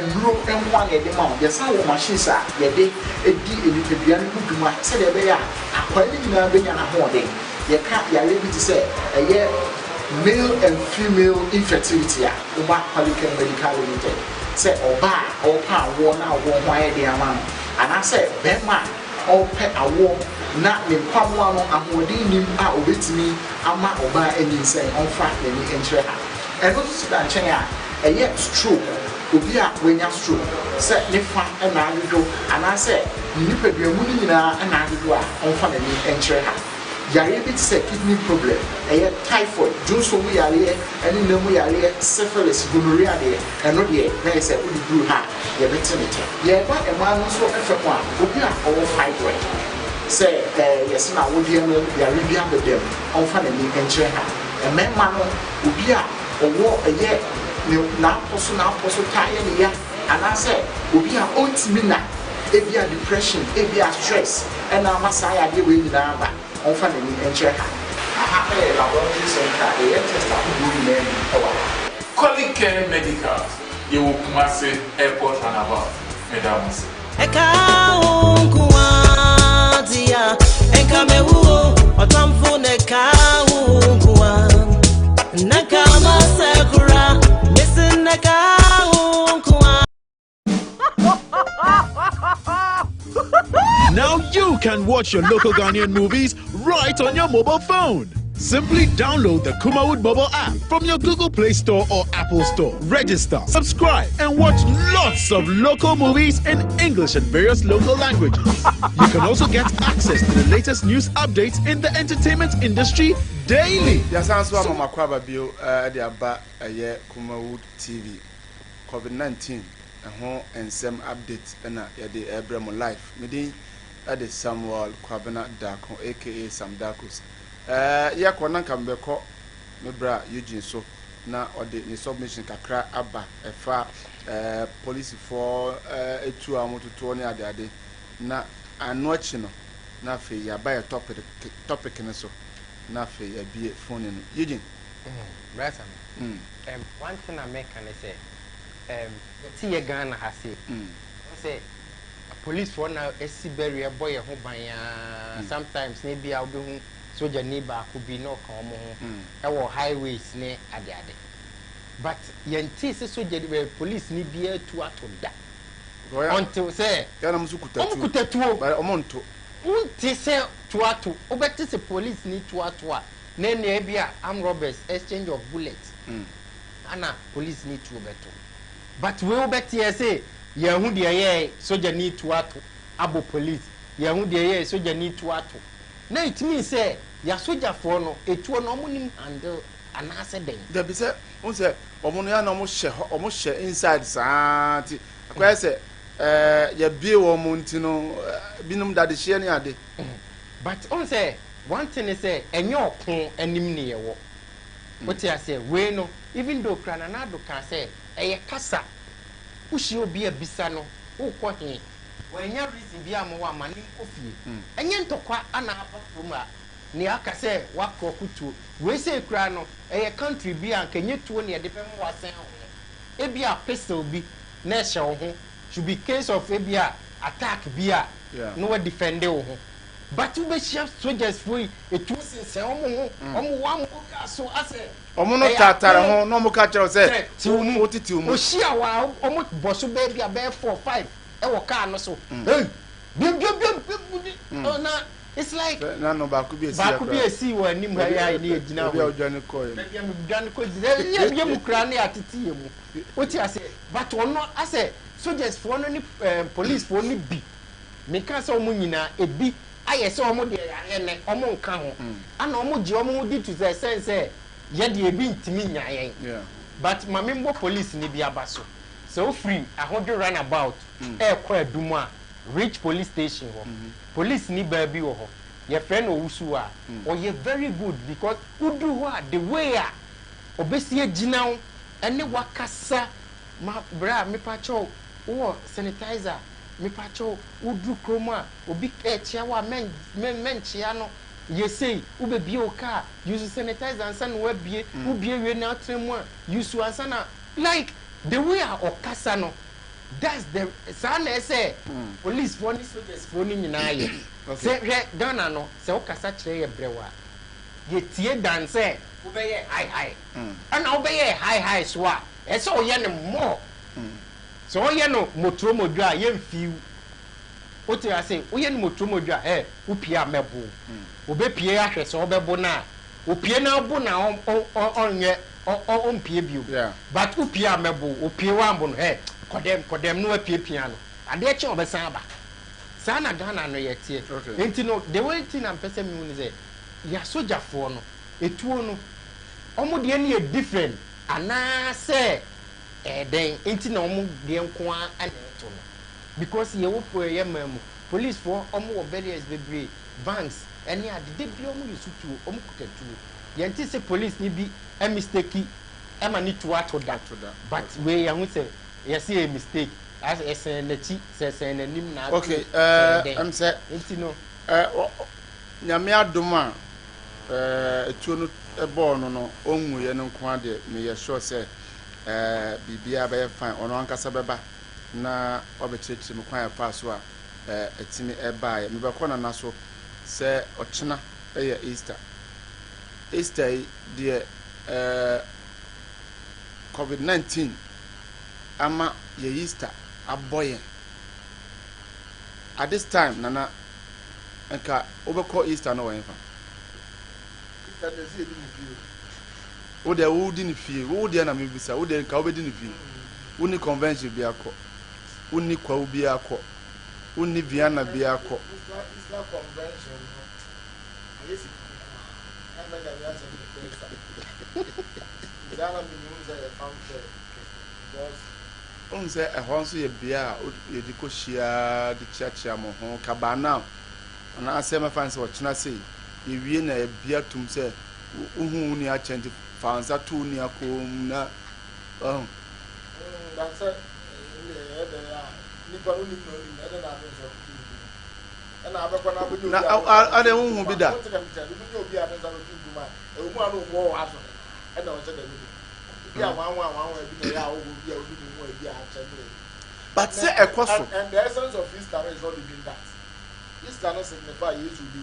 nnuro nko a yɛde ma wo yɛsan wɔ machines a yɛde edi nipadua no ho dwuma sɛdeɛ ɛbɛyɛ a akwa ne nyinaa bɛnya n'ahoɔden yɛka yare bi te sɛ ɛyɛ male and female infertility a woba Quality Medical Limited sɛ ɔba a ɔpɛ awoɔ na awoɔ ho ayɛ de ama no anaasɛ bɛrima a ɔpɛ awoɔ na ne mpaboa no ahoɔden nim a obetumi ama ɔbaa ani nsɛn ɔmfa n'ani nkyerɛ ha ɛno nso si da nkyɛn a ɛyɛ stroke obi a wanya stroke sɛ ne fa ɛna adwodwo anaasɛ ne nipadua mu no nyinaa ɛna adwodwo a ɔmfa n'ani nkyerɛ ha yare bi te sɛ kidney problem ɛyɛ typhoid junso mu yareɛ ɛne nam mu yareɛ syphilis gonorrhea deɛ ɛno deɛ na yɛ sɛ wode duru ha yɛbɛte ne kyɛ yɛba ɛmaa no nso ɛfɛ mu a obi a ɔwɔ fibroid sɛ yɛse na awodeɛ no yare bi abɛdam ɔmfa n'ani nkyerɛ ha mmarima no obi a ɔwɔ ɛyɛ n'apɔ so taa yɛ ne ya anaasɛ obi a ɔntumi na ebi a depression ebi a stress ɛna ama saa yadeɛ wɔ nyinaa ba ɔmfa n'ani nkyerɛ ha aha ɛyɛ laboratory center a ɛyɛ test ahodoɔ nyinaa bi ɛwɔ ha Quality Medical yɛwɔ Kumase airport runabout medamose Eka unkuwa dia Eka mewu Otamfu neka unkuwa Neka masekura Missing neka unkuwa Now you can watch your local Ghanaian movies right on your mobile phone. Simply download the Kumawood mobile app from your Google Play Store or Apple Store. Register, subscribe, and watch lots of local movies in English and various local languages. You can also get access to the latest news updates in the entertainment industry daily. Yasanso Mama Kwaba Bio the Aba Kumawood TV COVID-19 and some updates and the Abraham life. Meeting at the Samuel Kwabena Dako, aka Sam Dakos. Ya kwana kambeko mebra Eugene so na ode ni submission kakra aba efa police for etu amototo ne ade na anochi no na fe ya ba topic ne so na fe ya bie phone no Eugene brother one thing I make can say tie Ghana ha say police for now esi barrier boy ho ban sometimes maybe I'll be soldier neighbor could be no common our highways ne ade but yenti se soldier police ni bia to atoda until say ya na mukutatu ba omonto unti se to ato obeti se police ni to ato a na na bia armed robbers exchange of bullets ana police ni to beto but we obeti say ya hu de ye soldier ni to ato abo police ya hu de ye soldier ni to ato na it means say ya soldier for no etuo no omunim handle anase den da bi se on se omo no ya na omo hye inside saati akwa se ya bie wo mo ntino binum da de hye ne ade but on say one thing is say enye okon anim ne ye wo what you say we no even though krana na do ka say eye kasa ushi obi abisa no ukọ he wanya reason bi am wa mani ofie enye ntokwa ana apapum a ni aka say wakọ kutuo we say kra no eye country bi an kenye tuo ne de pem wasen ho e bi a pistol bi na ehye ho should be case of e bi a attack bi a no we defend ho but we be soldiers for etu sinse omo wa mo ka so ase omo no tatara ho no mo ka kire say ti umu otiti umu o shia wa omo boso be bi a be 4 5 e wo car no so hey bim na it's like na no ba ku bi esi wa nim ha ya ni ejina wo ya odwane ko ye ya me dwane ko ya mu kra na atete ye mu oti ase but ono ase soldiers for no ni police for ni bi me ka se omo nyina ebi aye se omo de ya ne omo nka ho ana omo je omo di to the sense ye de ebi ntimi nyayen but mamembo police ni bi abaso so free ahodo run about kwa adumu a reach police station ho police ni ba bi ho your friend owusu a oye very good because udu ho a the way a obesi agina ho ene wakasa ma bra me pacho wo sanitizer me pacho wo du chroma obi chia wa men chia no ye say wo be bie o car use sanitizer and san wo bie wo bie we na atremu a use ansa na like the way a okasa no that's the sana say police for ni soldiers for ni nyina ye say hwe Ghana no say okasa kire ye brewa ye tie dan say wo be ye high ana wo be ye high so a e say o ye ne more so o ye no motro modwa ye mfiu o te ase o ye no motro modwa wo pia mebo wo be pie ahwe so wo be bo na wo pie na bo na onye on pie bio but wo pie mebo wo pie wa mbo no kodem no apie piano ade che obesan aba sana Ghana no yetie enti no the way thing am pese me hu say ya sojafo no etuo no omo de ne different ana say den enti na omo de nko a na eto no because ye wo po ye mamu police for omo wo various bebre banks any ade bi omo yusutu omo kutatu ye enti say police ni bi a mistake e ma ni to ato that but we ya hu say yes a mistake as a senachi say nanim na okay am say enti no nyame adom a etuo no ebo no onwu ye no nko ade me ye sure say bibia be fine ono ankasa beba na obechichi me kwan afa so a etimi eba me be kona na so say ochina Easter the COVID-19 ama ye Easter aboye at this time nana enka obekọ Easter no wenfa wo de wo di ni fie wo de na mebisa wo de nka wo be di ni fie wo ni convention bi akọ wo ni kwa bi akọ wo ni Vienna bi akọ Islam convention yes and like I said Dana mi use a fountain because on say a honso ye bia ye di ko hia di chiachia mo ho kabana na asema fans wo china say ye wie na bia tum say uhu ni a change fansa tu ni akom na that's it ni pa uni no ni na na so na abekwa na bojo na ade uhu bi da obi a na so tu ma e mu anu mo aso e na o se da bi a wan bi na ya o bi a o bi mu bi a chambre but say e koso and the essence of Easter is not even that Easter no signify Jesus be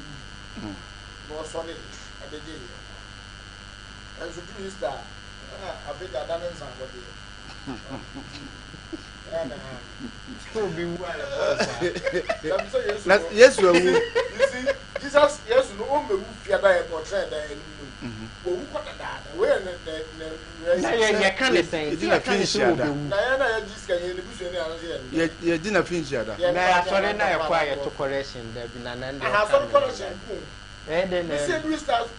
no sonny at the day and so do Easter I bet that dance and what so be yes we you see Jesus yes no o me wu fia da e portray da e wo wu kwata da we na ye kan le sen di na finish ya da na ya jiska ye ne busu ne anu ye ye di na finish ya da na ya sorry na ya kwa ye to correction da bi na nan da ha so correction ku then we say we start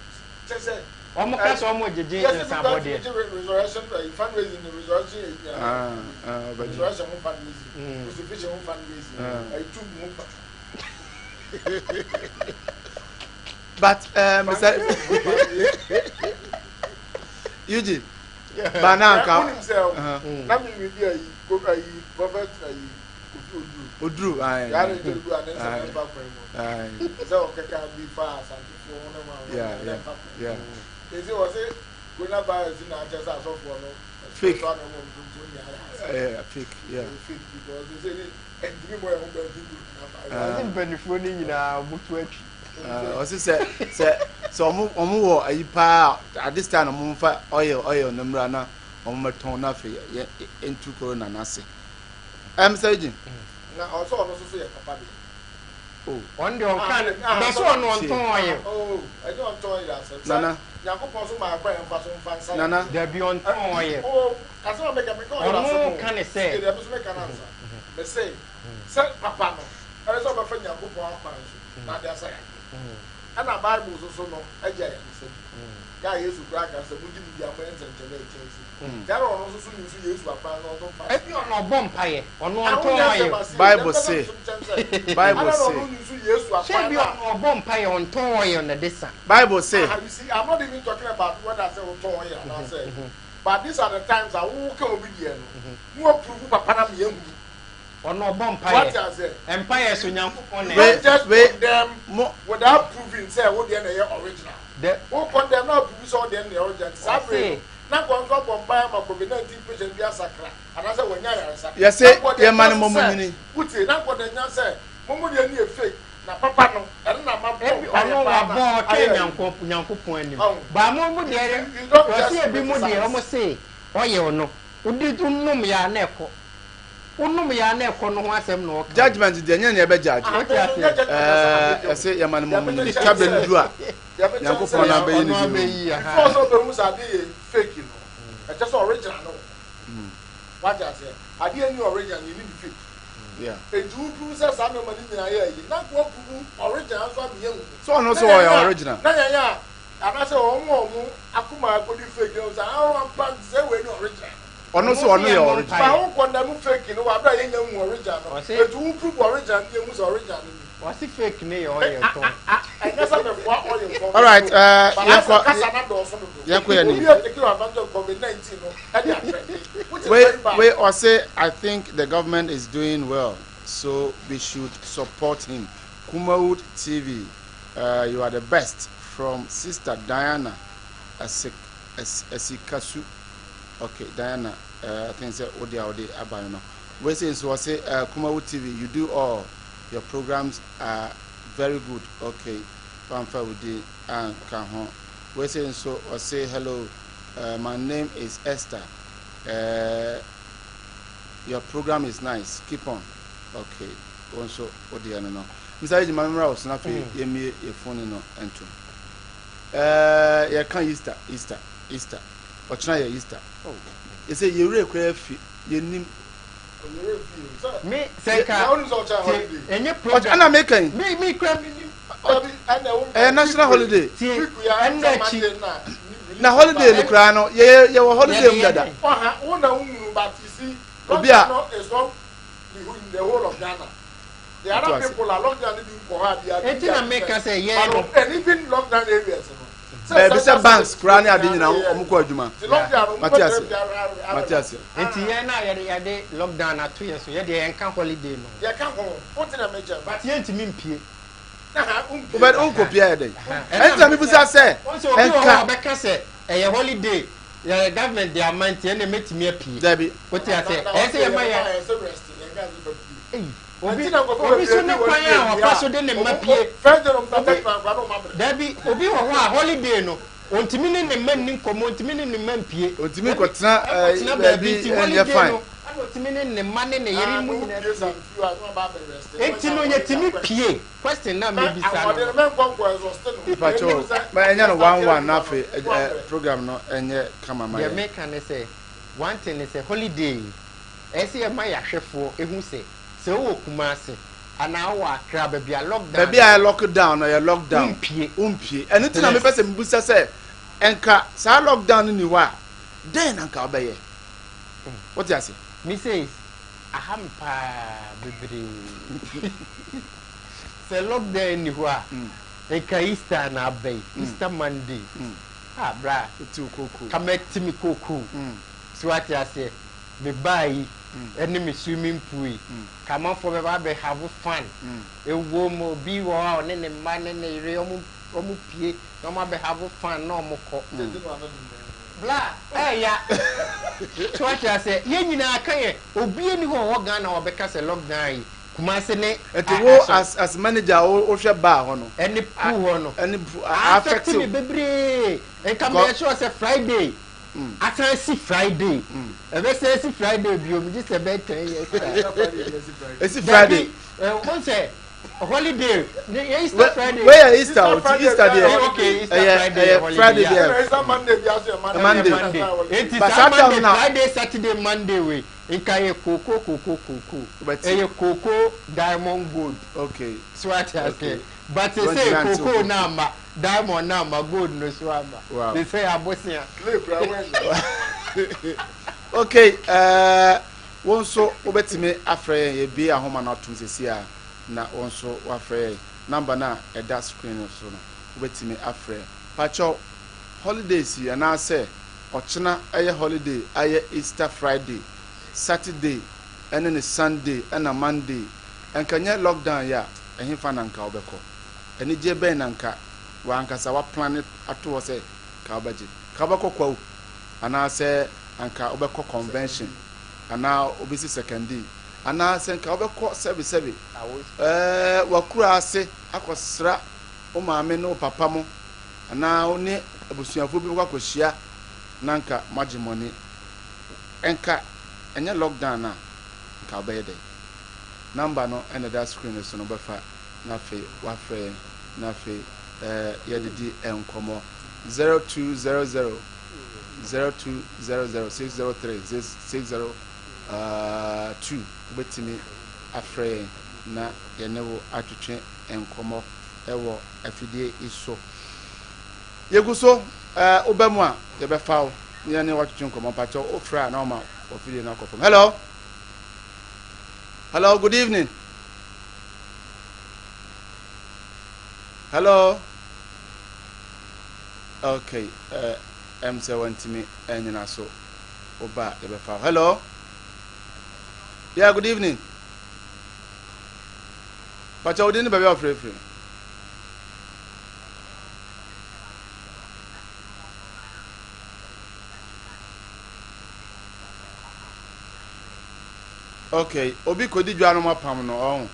say omo ka so omo jeje in somebody resurrection fundraising the resurrection but resurrection fundraising crucifixion fundraising I took mo but Mr. Eugene bananka na me be ayi go ayi prophet ayi odru ai ya re do anensa ba kwai mo so okeka bi fa asante fo no ma yeah is it was it when I buy in Manchester so for no fake fake because they say and give me more I think benefit ni na mutu atwi o say omo wo ayi pa at this time omo fa oil na mra na omo meton na fe into corona na se say Eugene na also no so ye papa bi on the on kan that's one on ton oil I don't ton it as nana Yakupon so my friend for some fancy nana there be on ton oil as I make me go can say there be make an answer they say papa no I so my friend Yakupon akwan so na dey say and a Bible so no eje ya say guy Yesu crack and say mudi bi akwan ntentele chensi there on also so use Yesu papa no don pass e bi on bom paye on ton oil Bible say say be on bom paye on ton oil na desa Bible say you see I'm not even talking about what I say on ton oil and I say but these are the times I will come with you. No proof papa na me ehu. Ono bompa What I say? Empire so nyankopon Don't just condemn without proving say what the original. Who condemn now prove so the original. Sabre. Na konso bompa ma COVID-19 patient bi asakra. Ana say wonya yaresa. Yes say ye man momo nyini. Uti na kodenya say momo de ni fake. Na papa no ere na ma ono wa bo ke nyankopon anim. Ba momo de o se bi mo de o mo say oye ono. Udi tunum ya na ekọ. Unum ya na ekọ no ho asem no. Judgment de nya na ebe judge. Say ye man momo nyini. Kabe ndu a. Nyankopon na be yi. Before so be musa dey fake you know. Just original no. What I say? I didn't know original you need fake. Yeah. E do say some money na here. Na go pubu original so be yen. So no so your original. Na ya. Ana say omo akuma go di fake you say I want pan say we no original. Ono so ono your original. Ba won condemn fake no wa bra yen mu original. E do prove original you mu original. What's the fake name or your tongue? All right, we or say I think the government is doing well, so we should support him. Kumawood TV, you are the best. From Sister Diana Asikasu. Okay, Diana, I think say Odi Abayano. We say so. I say Kumawood TV, you do all. Your programs are very good. Okay, Pamfa Udi and Kahon. We say so or say hello. My name is Esther. Your program is nice. Keep on. Okay. Also, Odi no. Mr. Ejimamra was not yemi a phone no ento. You can Easter. Or try Easter. Oh. You say you really you nim. Me say any program and making me crab national holiday na holiday look no ye holiday dada but you see Obia is not the whole of Ghana. The other people are locked down in Kohab. And even lockdown areas. Bisa banks krani adi na omukọ adwuma Matias enti ye na ye de lockdown na 2 years so ye de enka holiday no ye kan ho what na major but ye ntimi mpie na ha but unko pia dey enti mi busa say enka beka say e holiday ye government dey amount ye na metimi apie dabi what ya say e say ye ma ya obi so ne kwan a wapaso de ne mapie dabi obi wo ho a holiday no ontimi ne man ni nkomo ontimi ne man pie ontimi ko tena baby and fine ontimi ne man ne yeri mu nyina enti no yetimi pie question na me bisa no pacho ma enya no 11 na fe program no enye kama ma ya make an say one thing is a holiday ese e ma ya hwefo ehu se se wo kumase ana wa kra ba bia lockdown ba bia lockdown or lockdown umpie anything na me pese mbusa se enka sa lockdown ni wa then anka obeye what you say me says ahampa bebre se lockdown ni wa enka Easter na bay Easter Monday bra ti koko kametimi koko so what you say be buy enemy swimming pool come on for be have fun e wo mo bi wo a ne ne ma ne ne ire omu pie no ma be have fun no mo ko bla ya so what you say ye nyina kan ye obi eni ho Ghana wo be ka se lockdown kuma se ne wo as manager o hwe ba ho no eni pool ho no eni affect me bebre e come here show say Friday after see Friday ebe say see Friday bi o just about 10 years it's Friday one say holiday Easter Friday where Easter there okay Easter Friday there Easter Monday bi ase Monday it is Friday Saturday Monday we nkaye koko koko diamond gold okay so what I say but they say koko na diamond na gold no so ama wow. They say abosia okay wonso obetime afre ye bi ahoma na atum sesia na wonso wafre number na e da screen so no obetime afre pacho holidays ya na say ɔkyena ɛyɛ holiday ayɛ Easter Friday Saturday ɛne ne Sunday ɛna Monday ɛnkanyɛ lockdown yɛ a ɛhefa na nka wobɛkɔ ɛnigye bɛn na nka wankasa wa plan ato hɔ sɛ ka wobɛgye ka wobɛkɔ kwawu anaasɛ anka wobɛkɔ convention anaa obɛsi secondary anaasɛ nka wobɛkɔ sɛbe wakura ase akɔsra wo maame ne wo papa mo anaa wo ne abusuafo bi wakɔhyia na nka magye mɔne ɛnka ɛnyɛ lockdown a nka wobɛyɛ dɛ number no ɛna da screen so no bɛfa na afei wafrɛ na afei yɛdedi nkɔmmɔ 0200 0200 603 602 wobɛtumi afrɛ na yɛne wo atwetwe nkɔmmɔ ɛwɔ afidie iso yɛgu so wobɛ mu a yɛbɛfa wo yɛne watwetwe nkɔmmɔ mpakyɛ wofrɛ a na woma wɔfidie no akɔfam hello good evening hello okay say wantimi anyina so oba yɛbɛfa hello yeah good evening pacha wodi ni baby ofrefre okay obi kodi dwa no mapam no oh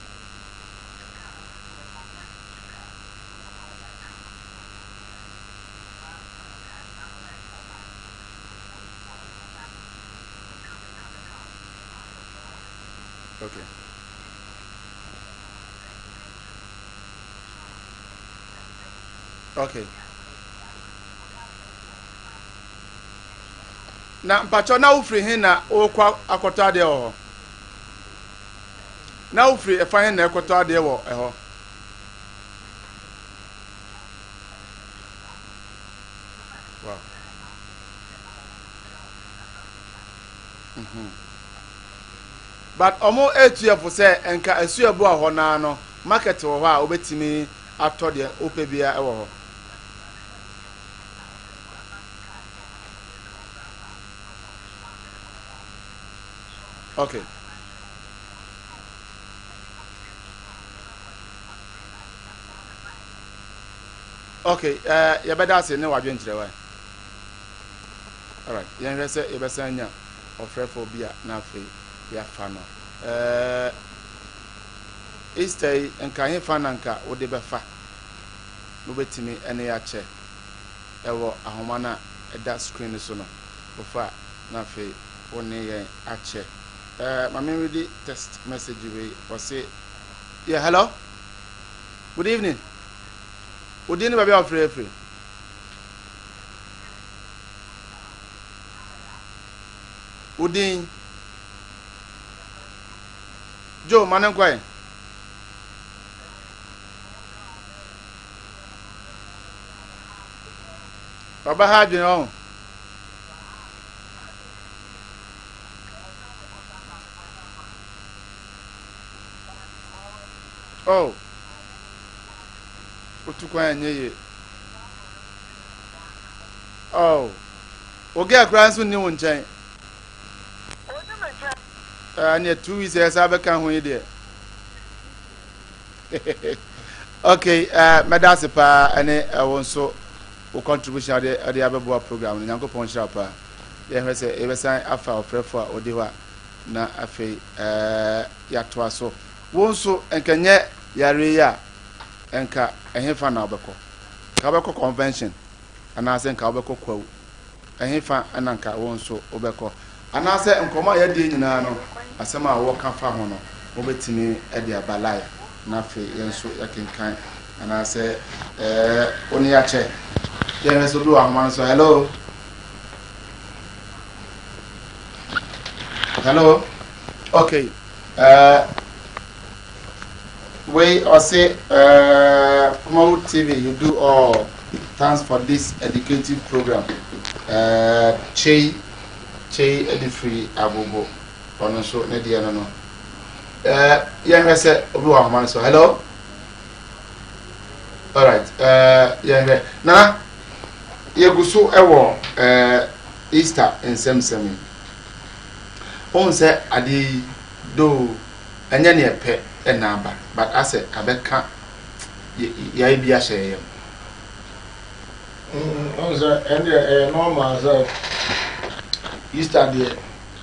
okay okay na mpacho na ufri hin na okwa akọtọ ade ho na ufri efa hin na akọtọ ade wo ho wow but omo etufo say enka asuabu a ho na no market wo ho a obetimi atọ de opebia e wo ho okay okay ya beda se ne wadwe nkyere wa all right yen hwese e besa nya ofrefo bia na afi ya fa no Easter nka he fa nanka wo de befa no betimi ene ya che ewo ahoma na eda screen so no ofa na afi woni yen ache mama read text message we or say yeah hello good evening udini baby of free udin Joe manenkwai baba ha dwen on oh otukwa nyeye oh oge akra nso ni won chen anya 2 weeks esa be kan ho ide okay medase pa ane wonso o contribution ade abebo program no nyankopon hira pa ye hwese e besan afa ofrefo a odi ho na afei ya to aso wonso enkanye yare ya enka ehefa na obekọ ka obekọ convention anase nka obekọ kwawu ehefa ananka wonso obekọ anase nkoma ya die nyina no asema a wo ka fa ho no obetimi e dia balai na fe yenso yakenkan anase oni ya che ye so do ahoma so hello okay we or say Kumawu TV you do all thanks for this educative program Chey edifree agogo ono so ne dia no yeah say obi wa man so hello all right yeah na yeguso ewo Easter in Semsemi. On say adi do anya ne pe enaba but as a abeka ya bia hye on say and normal say Easter there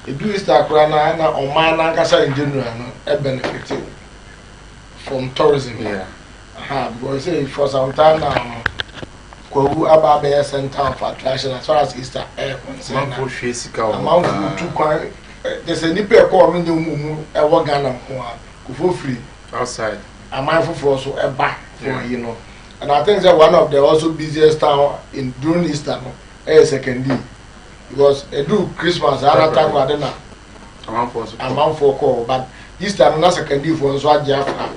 e do Easter kura na oman na nkasa in general no e benefit from tourism. Yeah. Because say for some time now Kwawu aba be center of attraction as far as Easter concerned. Man for hwe sika o. Amount to kwan there's a nipa call me the mumu e wo Ghana ko for free outside. Am I for so e back for you know. And I think that one of the also busiest town in during Easter no is secondary because they do Christmas and attack wa na amount for call but Easter no secondary for so ajafa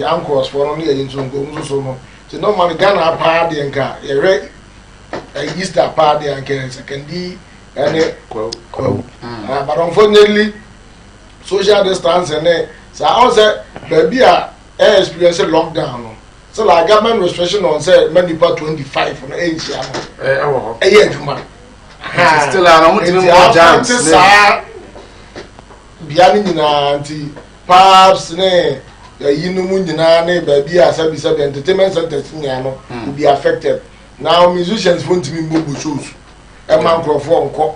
uncles for only into go so no so no man Ghana party and ka Easter party and can secondary and but unfortunately social distance and so I say baby experience lockdown so like government restriction on say many people 25 on age still more jams biani nyina anti pubs ne yinumu nyina ne baby asabi entertainment centers nyina no will be affected now musicians won't be mobile shows e man crofo nko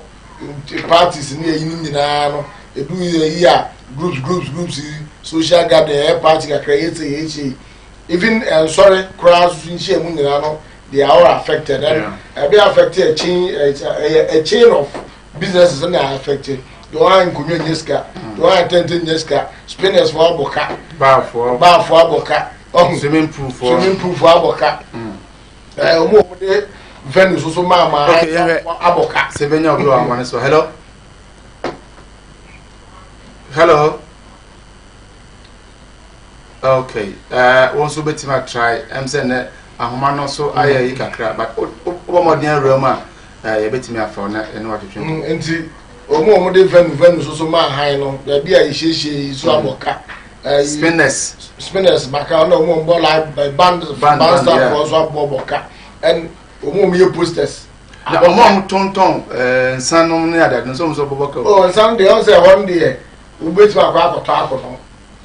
parties ne yinu nyina no e do here groups social gathering party ka create even sorry crowds in share mu nyina no they are all affected and be affected a chain of businesses that are affected. The one kunyo nyeska, the one attending nyeska, spinners for aboka, bar for aboka, swimming pool for aboka. Venus also mama aboka. 7 years ago, one so hello. Okay. Also better ma try. I'm saying that ahoma no so aye kakra but obomodin roma yebetimi afa na eno atwetwe. Enti omo de Venus so ma han no da bia yehye so aboka. Spinners maka no omo mbo live band stuff for so aboka and omo me posters. Na omo tonton nsanom ne adad nso so aboka. Oh nsan de on say one day ubetimi akwa akoto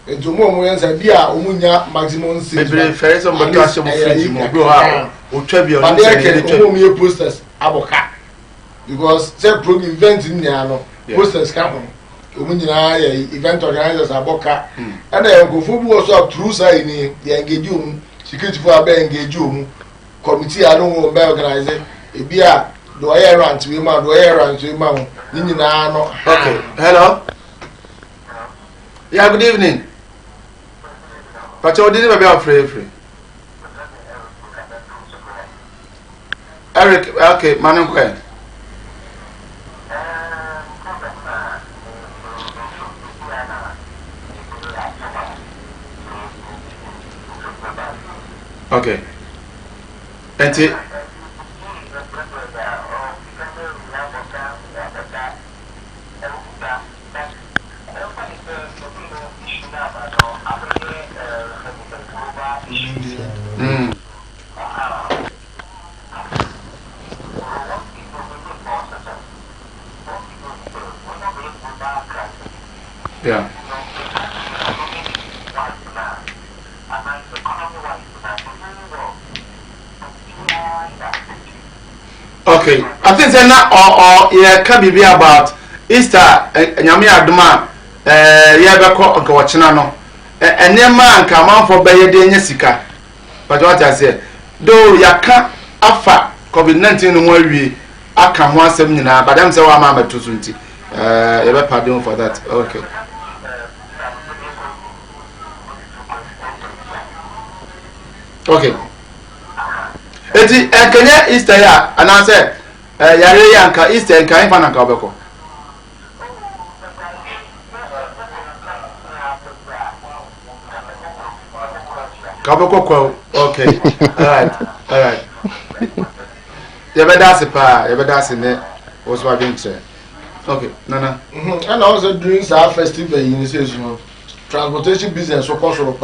enti omo yensa bia omunya maximum sales. Ebe fere so mbo to asem free mo bro ha otwa bia on say omo me posters aboka because say program event in no posters come omunyina event organizers aboka and then go for bu also through say ni dey engage you security for abeg engage you committee I don't want organize e bia do air rant we ma ni nyina no. Okay, hello. Yeah, good evening. But you didn't be free. Eric, okay, man, okay. Okay. And it. Yeah. Okay, I think say na or yeah can be about Easter nyame adoma yeah be ko nka wochena no enema nka manfo be ye de nya sika but what I say do yaka afa COVID-19 no awie aka ho asem nyina but am say wa ma matusu nti you be pardon for that. Okay. Okay. Eti kenya Easter ya ana say yare ya nka Easter nka ifa na ka obeko. Ka obeko kwa. Okay. All right. You better say ne was what being said. Okay, Nana. And also during our festival in season transportation business so cost of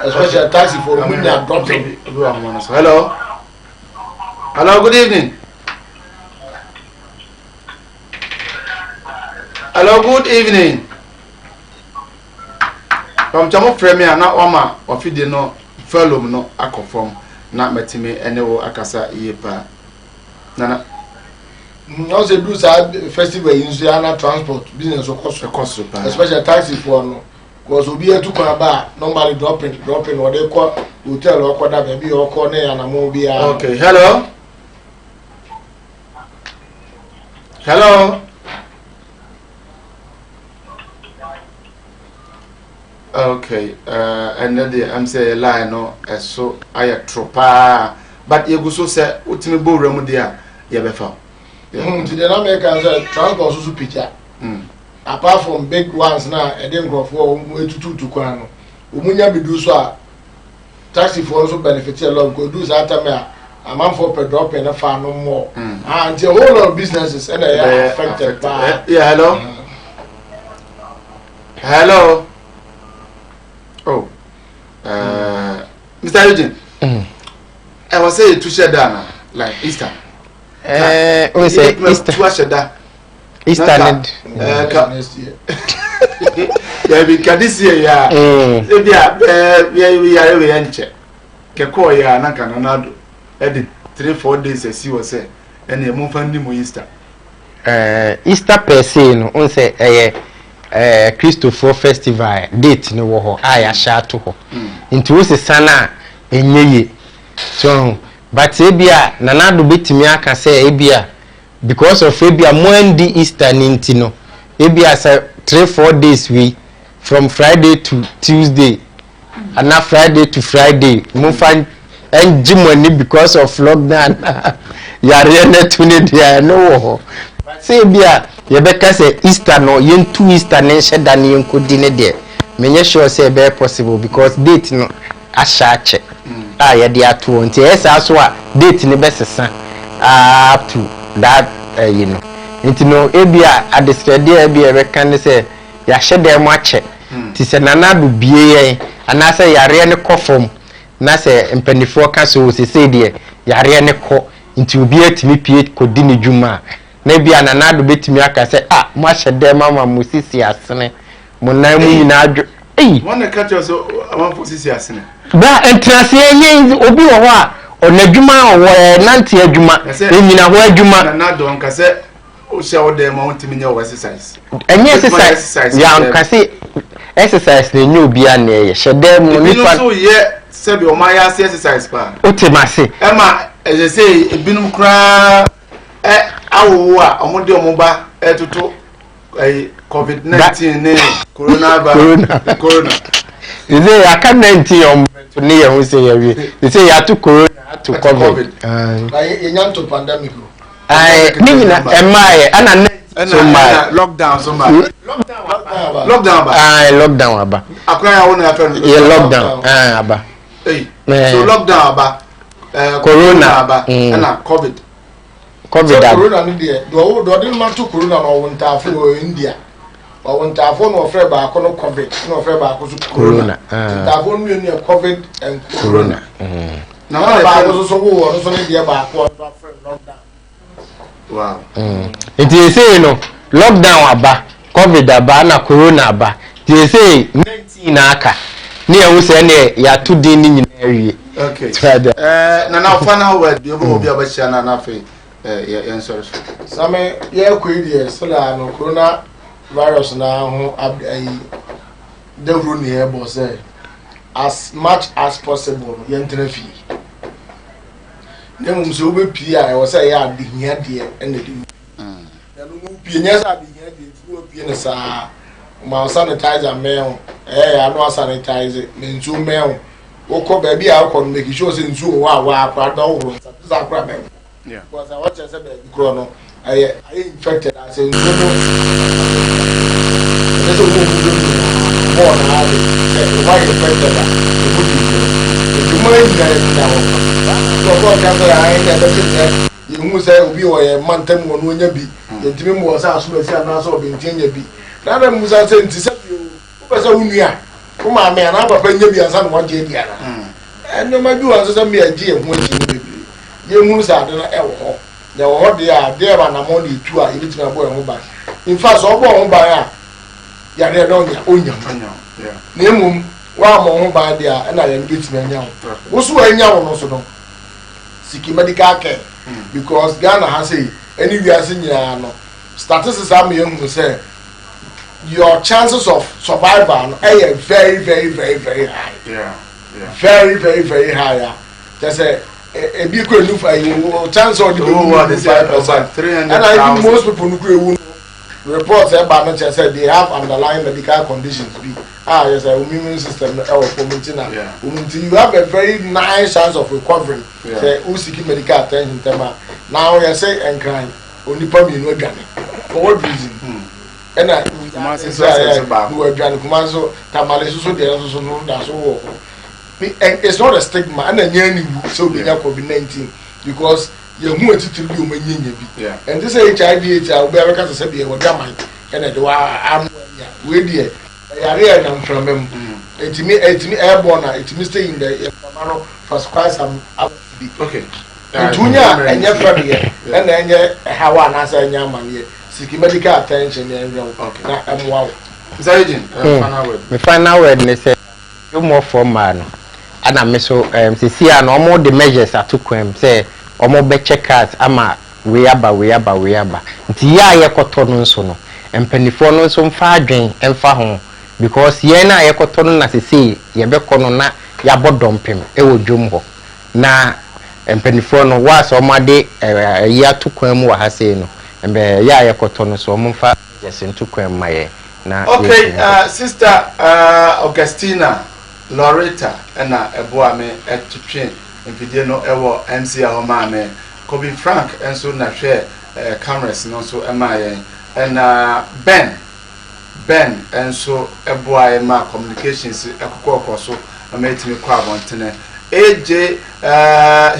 especially taxi for when they are dropping. Hello, good evening. Hello, good evening. From Chamo Premier, na Oma, of you no fellow no akofom, na metime enewo akasa yepa. Nana. No say do sad festival in Ziana transport business of course, especially taxi for no. Because we be here to come back, normally dropping what they call hotel or quarter baby or corner and a movie. Okay, hello. Hello. Okay, and then I'm saying lie no, so I tropa, but you go so say, ultimate bow remodia, you have found. To the Americans, transport also picture. Apart from big ones now, I didn't go for way to Kwano. Umunya be do so. Taxi for also benefit a lot. Go do that time. A man for per drop and a far no more. And the whole lot of businesses and they are affected by. Yeah, hello. Hello. Oh, Mr. Eugene. I was saying to share down like Easter. We say Easter. Easter next year. Yeah, because this year, yeah. We are enche. Keko ya na kananado. Edit 3-4 days as you say. And you move on the Easter. Easter per se no, on say Christopher Festival date no wo ho aya sha to ho. Into we sana enyeye. So but ebia nanado betimi aka say ebia because of ebia Monday Easter nintino ebia say 3-4 days we from Friday to Tuesday and now Friday to Friday mo fan and money because of lockdown yare na tune dia no ho say ebia ye beka say Easter no yen 2 Easter ne sheda ne yen kodi ne de menye sure say be possible because date no asha che ye dia to nti esa so a date ne be sesa up to that you know nti no ebia adeskrede ebia be kan say ya hyede mo ache ti se nanado bie ana say yare ne kofom na say empanifo ka so se de yare ne ko nti obi atimi pie kodi ne dwuma na bia nanado betimi aka say mo hyede mama mo sisi asene mo nan mu nyina adwo one catch us among for sisi asene ba entrase yen obi wo ho a onadwuma wo nante adwuma enyina ho adwuma nanado nka say o sha wo dem ma wontimi nya exercise enye exercise ya nka say exercise na enye obi a na ye hyede mo nipa so ye se bi o ma ya exercise pa o te ma se e ma e say ebinum kra awo a omode omoba etutu COVID-19 ne corona is it I can't 19 to near who say you say you have to corona to COVID to pandemic nina emaye ana so my lockdown so my lockdown aba akwa ya wona ya friend lockdown aba so lockdown aba corona aba na COVID corona ni de do de ma to corona no wonta fo India o wonta fo no ofre ba ko no COVID no ofre ba ko corona ta fo no ni COVID and corona na ba ko so wo no so ni de ba ko ofre lockdown wow it is say no lockdown aba COVID aba na corona aba it say 19 na aka ni e wo se ne ya to din ni nyina wie okay na final word bi obi abashia na afi yeah, sorry. Some yeah, query, so no corona virus now. The rule here, boss, as much as possible. Yentenefi. Then so we Pia, I was say, yeah, the here, dear, and the do. Yes, I be here, the pianist, my sanitizer mail. I know sanitize it, means you mail. Oko baby, I can make sure since you wow, crap, yeah. Because I watch as a baby chrono. I infected as a more why infected that. The money now. You must say, we were a month and one when you be. The dream was as soon as I also been changing be. Now, I was saying to say you, was a unia. Come on, man, I'm a penny and some one day. And no matter what, as me a dear when she ye mu sa de na e wo ho na wo ho de a de ba na mo ni tu a ye bituma bo e ho ba in fact ọgbọ ọhún bá yà yàrá ẹ̀ náà ọ̀nyà na emu wà á mọ̀ ọhún bá yà díà ẹ̀ náà yẹn bí tìmẹ̀ ẹ̀nyà wọn wọ́n sọ ẹ̀nyà wọn nọ so no siki medical care because Ghana ha say any wiase nyinaa no statistics am yẹn hu sẹ your chances of survival no ẹ very very very very high very very very high just ebi kò enu fa yi chance of the 5%. And I think most people who go reports about not just said they have underlying medical conditions. Yes, immune system you have a very nice chance of recovering. Say who seeking medical attention now you say and crying only probably no Ghana. For what reason? And I were Ghana Kumaso Tamale so there so no that's all. It's not a stigma and then so we have COVID-19 because you move to be and this HIV will be able to say be what damn and I'm with you. I'm from him. It's me airborne, it's me stay in the first class. Okay. Junior and your friend here, and then how I answer your man seeking medical attention and I'm wow. My final word, they say, you more for man. And I so see and all the measures I took him say almost be check out ama we aba nti ya ye kotono so no empanifo no so mfa adwen emfa ho because ye na ye kotono na sesi ye be kono na ya bodompem e wo dwom ho na empanifo no wa so made ya tukwan mu wa ha sei no embe ya ye kotono so mfa yes tukwan maye na okay sister Augustina Loretta ena eboa me etutwe mfidie no ewo MC ahoma me Kobe Frank enso na hwe cameras no so ema yen ena Ben enso eboa ma communications ekokọ so ama etimi kwa abontene AJ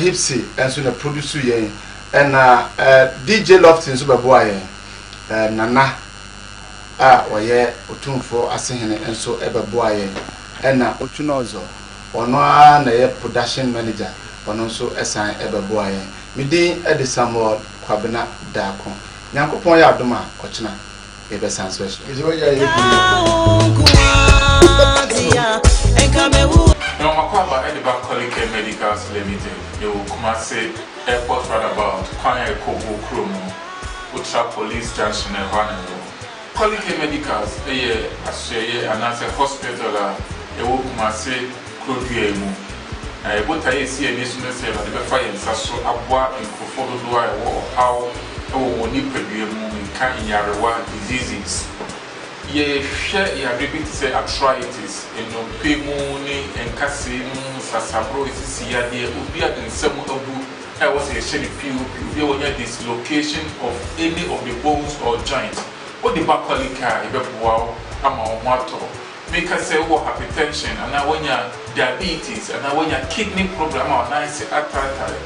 Hipsy enso na produce yen ena DJ Lofton so beboa yen nana oye otumfo asehene enso ebeboa yen ena otunozo ono na ye production manager ono so esan ebeboa yen midin Samuel Kwabena Dako nyankopon ya adoma ochina ebe san special no makwaba ediba Kolike Medicals Limited you kuma say airport roundabout kwanya ekogo kromo ultra police junction e hwana Kolike Medicals aseye anase hospital ewo kuma say produce mu na ebota yesi enisu no say na be fa yensa so aboa nkofo dodo a ewo how ewo woni padue mu nka nyarewa diseases ye hwe ya bibit say arthritis eno pemu ni enkase mu sasabro isisi ya de obi adensem abu e was a shady POP there was a dislocation of any of the bones or joints what the bakolika ebeboa ama omato make us say hypertension and when you diabetes and when you kidney problem or nice arthritis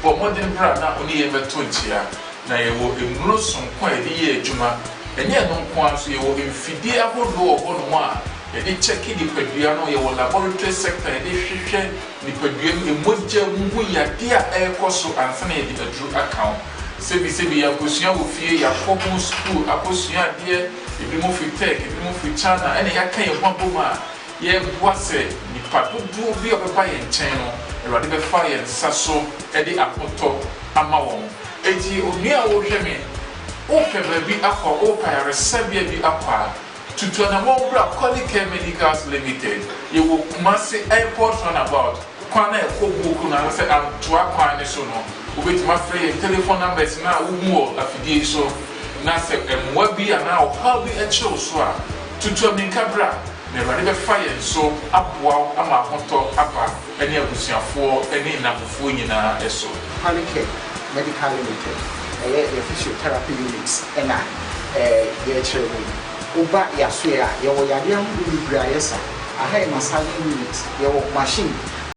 but modern brand na only ever 20 year na ye wo emuro son kwa e ye adwuma enye no kwa so ye wo mfidie ahodo ogono a ye de check the padua no ye wo laboratory sector ye de hwehwe ni padua emogya mu yade a ekoso ansana ye de adru account sebi ya kosua wo fie ya kogun school akosua de ebi mo fi tech ebi mo fi china ene ya kan ye boma ye boase ni padodo bi obeba ye nchen no erade be fa ye saso e de apoto ama won eti onua wo hweme o pebe bi akwa o pa resebia bi akwa tutuna mo bra Kolike Medicals Limited ye wo Kumasi airport runabout kwana e ko buku na se amtoa kwan ne so no obetima free telephone numbers na wo mu afidie so na se emwa bi ana o ha bi e chew so a tutu mi kabra na erade be fire so aboa ama hoto aba ene abusuafo ene nafofo nyina eso Kolike Medical Limited ye physiotherapy units ena ye chewu uba ya so ya ye wo yade am bi bra yesa aha massage unit ye wo machine